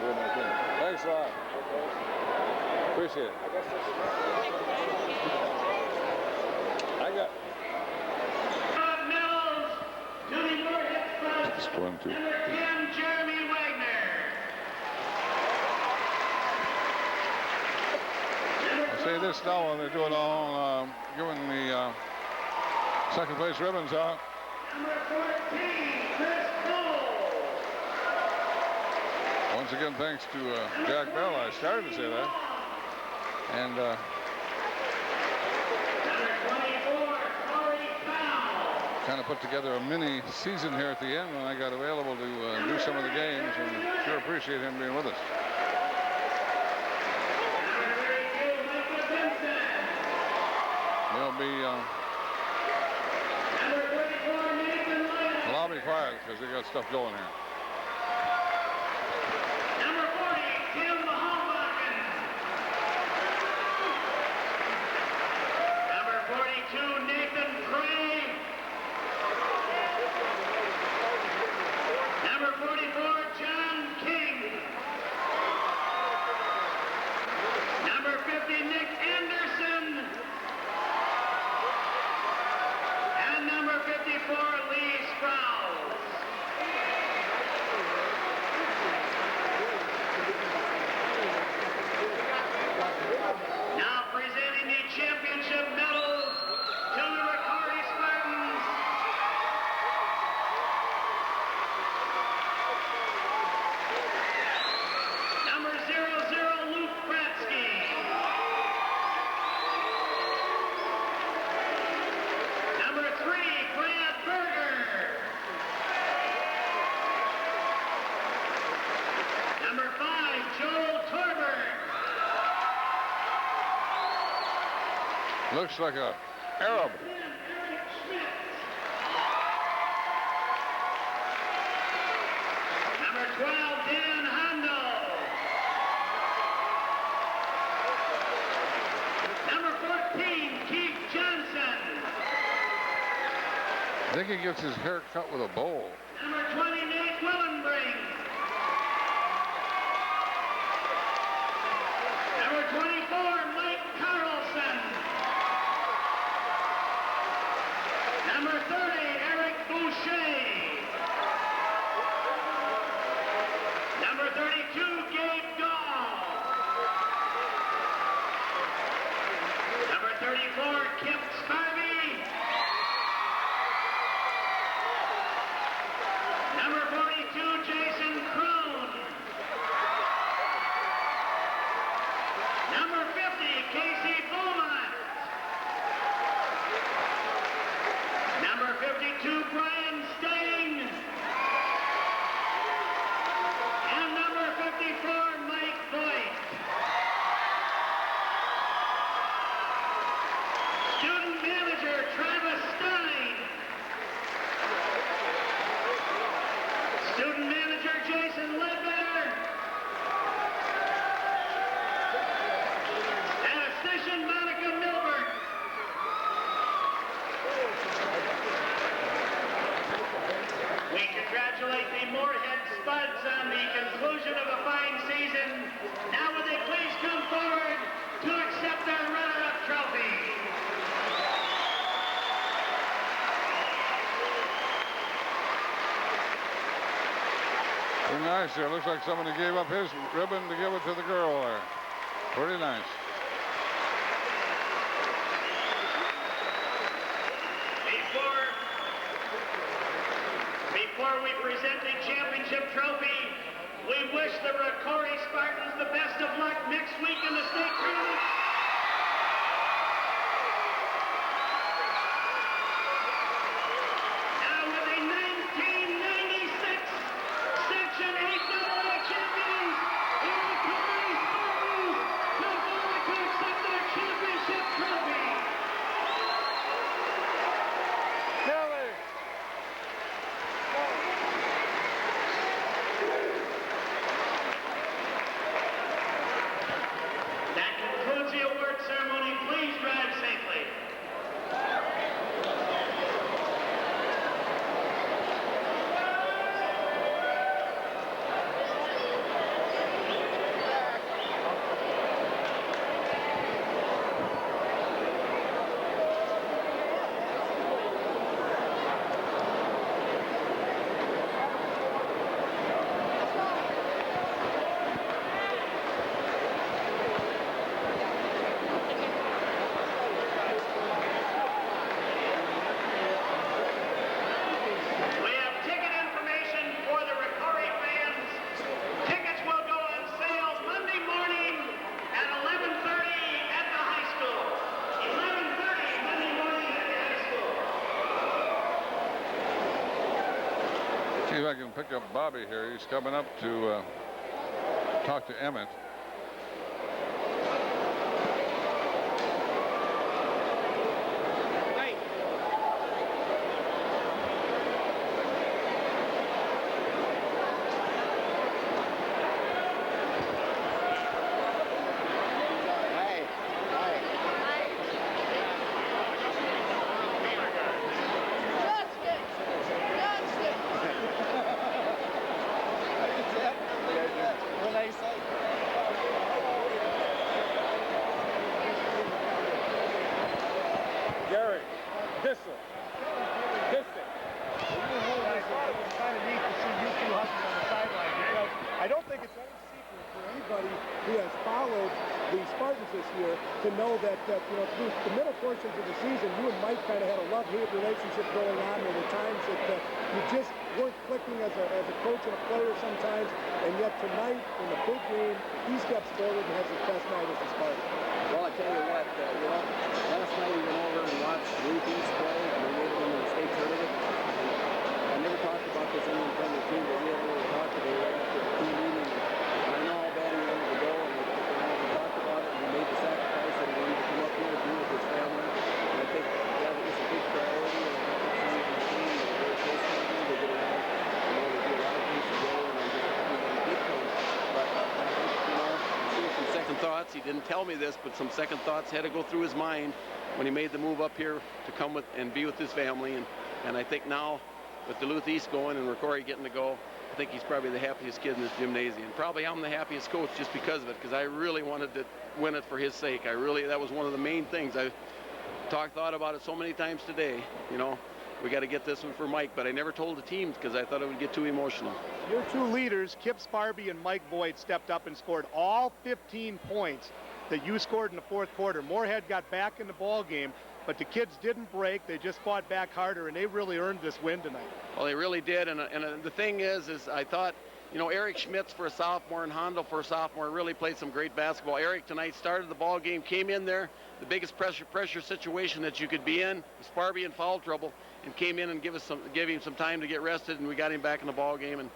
doing their thing. Thanks a lot. Appreciate it. I got. Mills, Julie Moorhead, Just 1, 2. number 10, Jeremy Wagner. I say this now while they're doing all, giving the second place ribbons out. Number 14, Chris Cole. Once again, thanks to Jack Bell. I started to say that. And Number 24, Corey Powell. kind of put together a mini season here at the end when I got available to do some of the games, and sure appreciate him being with us. Number 32, Michael Vincent. They'll be, Number 34, Nathan Williams. well, I'll be quiet because they got stuff going here. Number 40, Tim Hombakken. Number 42, Nathan Gray. Number 44, John King. Number 50, Nick Anderson. And number 54, Lee Sprouse. Now presenting the championship medals to the ROCORI Spartans. Number 00, Luke Kratzky. Number 3, Brad Berger. Number 5, Joel Torberg. Looks like a Arab. Eric Schmidt. Number 12, Dan Hondo. Number 14, Keith Johnson. I think he gets his hair cut with a bowl. Number 20, Nate Willenbring. Number 24, Mike Carlson. Number 30, Eric Boucher. Number 32, Gabe Dahl. Number 34, Kip Sparby. Number 42, Jason Krohn. Number 50, Casey Beaumont. Number 52, Brian Sting. And number 54, Mike Voigt. Student manager, Travis Stein. Student manager, Jason Ledbetter. And assistant, Monica Milburn. We congratulate the Moorhead Spuds on the conclusion of a fine season. Now would they please come forward to accept their runner-up trophy. Pretty nice there. Looks like somebody gave up his ribbon to give it to the girl there. Pretty nice. Before we present the championship trophy, we wish the ROCORI Spartans the best of luck next week in the state tournament. Now with the 1996 Section 8 AA champions, the ROCORI Spartans come forward to accept their championship trophy. That concludes the award ceremony. Please drive safely. We have ticket information for the ROCORI fans. Tickets will go on sale Monday morning at 11:30 at the high school. 11:30 Monday morning at the high school. See if I can pick up Bobby here. He's coming up to talk to Emmett. Gary, Bissell. I thought it was kind of neat to see you two hustling on the sideline because I don't think it's any secret for anybody who has followed the Spartans this year to know that, through the middle portions of the season, you and Mike kind of had a love-hate relationship going on. There were times that you just weren't clicking as a coach and a player sometimes, and yet tonight in the big game, he steps forward and has his best night as a Spartan. Well, I tell you what, last night we went over and watched Blue Teams play, and we made it into the state tournament. I never talked about this in the team, but we had a little talk today right after the team meeting. And I know how bad he wanted to go, and we talked about it, and he made the sacrifice, and he wanted to come up here and be with his family. And I think that was a big priority, and I think some of the team is very close to him. They get around, they do a lot of things together, and I'm just happy when he did come. But I think, some second thoughts. He didn't tell me this, but some second thoughts had to go through his mind when he made the move up here to come with and be with his family. And And I think now with Duluth East going and ROCORI getting to go, I think he's probably the happiest kid in this gymnasium. Probably I'm the happiest coach just because of it, because I really wanted to win it for his sake. That was one of the main things. I thought about it so many times today. You know, we got to get this one for Mike, but I never told the teams because I thought it would get too emotional. Your two leaders, Kip Sparby and Mike Boyd, stepped up and scored all 15 points that you scored in the fourth quarter. Moorhead got back in the ball game, but the kids didn't break. They just fought back harder, and they really earned this win tonight. Well, they really did, and the thing is I thought, you know, Eric Schmitz for a sophomore and Handel for a sophomore really played some great basketball. Eric tonight started the ball game, came in there, the biggest pressure situation that you could be in, Sparby in foul trouble, and came in and gave him some time to get rested, and we got him back in the ball game and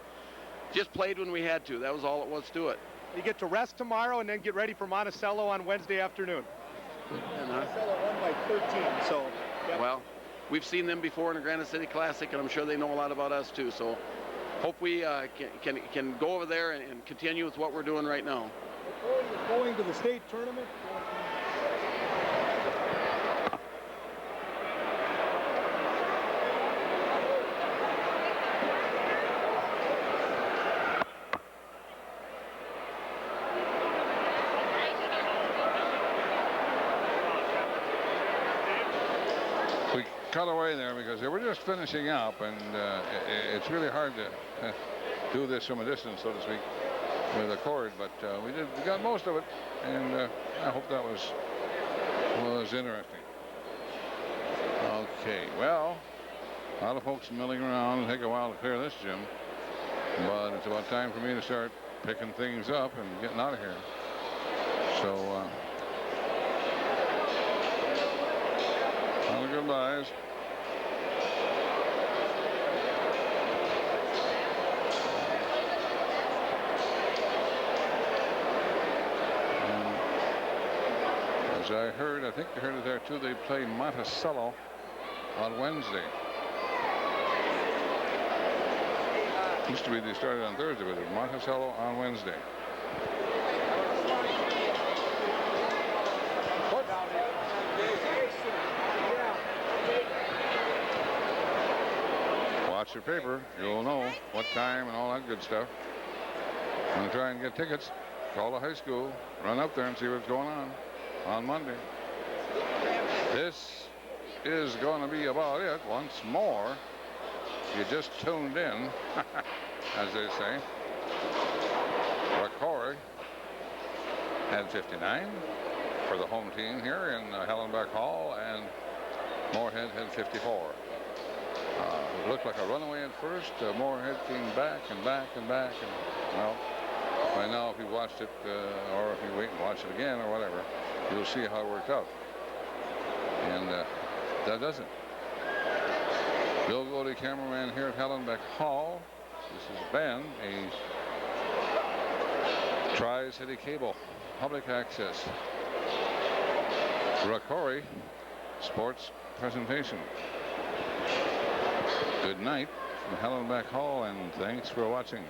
just played when we had to. That was all it was to it. You get to rest tomorrow and then get ready for Monticello on Wednesday afternoon. Monticello won by 13, so. Yep. Well, we've seen them before in the Granite City Classic, and I'm sure they know a lot about us too. So, hope we can go over there and continue with what we're doing right now. Going to the state tournament. We cut away there because they were just finishing up, and it's really hard to do this from a distance, so to speak, with a cord, but we got most of it, and I hope that was interesting. Okay, well, a lot of folks milling around. It'll take a while to clear this gym, but it's about time for me to start picking things up and getting out of here. So, all the goodbyes. As I heard, I think I heard it there too, they play Monticello on Wednesday. Used to be they started on Thursday, but it's Monticello on Wednesday. Watch your paper. You'll know what time and all that good stuff. Want to try and get tickets? Call the high school. Run up there and see what's going on Monday. This is going to be about it once more. You just tuned in, as they say. ROCORI had 59 for the home team here in Hellenbeck Hall, and Moorhead had 54. It looked like a runaway at first. Moorhead came back and back and back, and well, by now if you watched it or if you wait and watch it again or whatever, you'll see how it worked out. And that does it. Bill Godey, cameraman here at Hellenbeck Hall. This has been a Tri-City Cable public access ROCORI sports presentation. Good night from Hellenbeck Hall, and thanks for watching.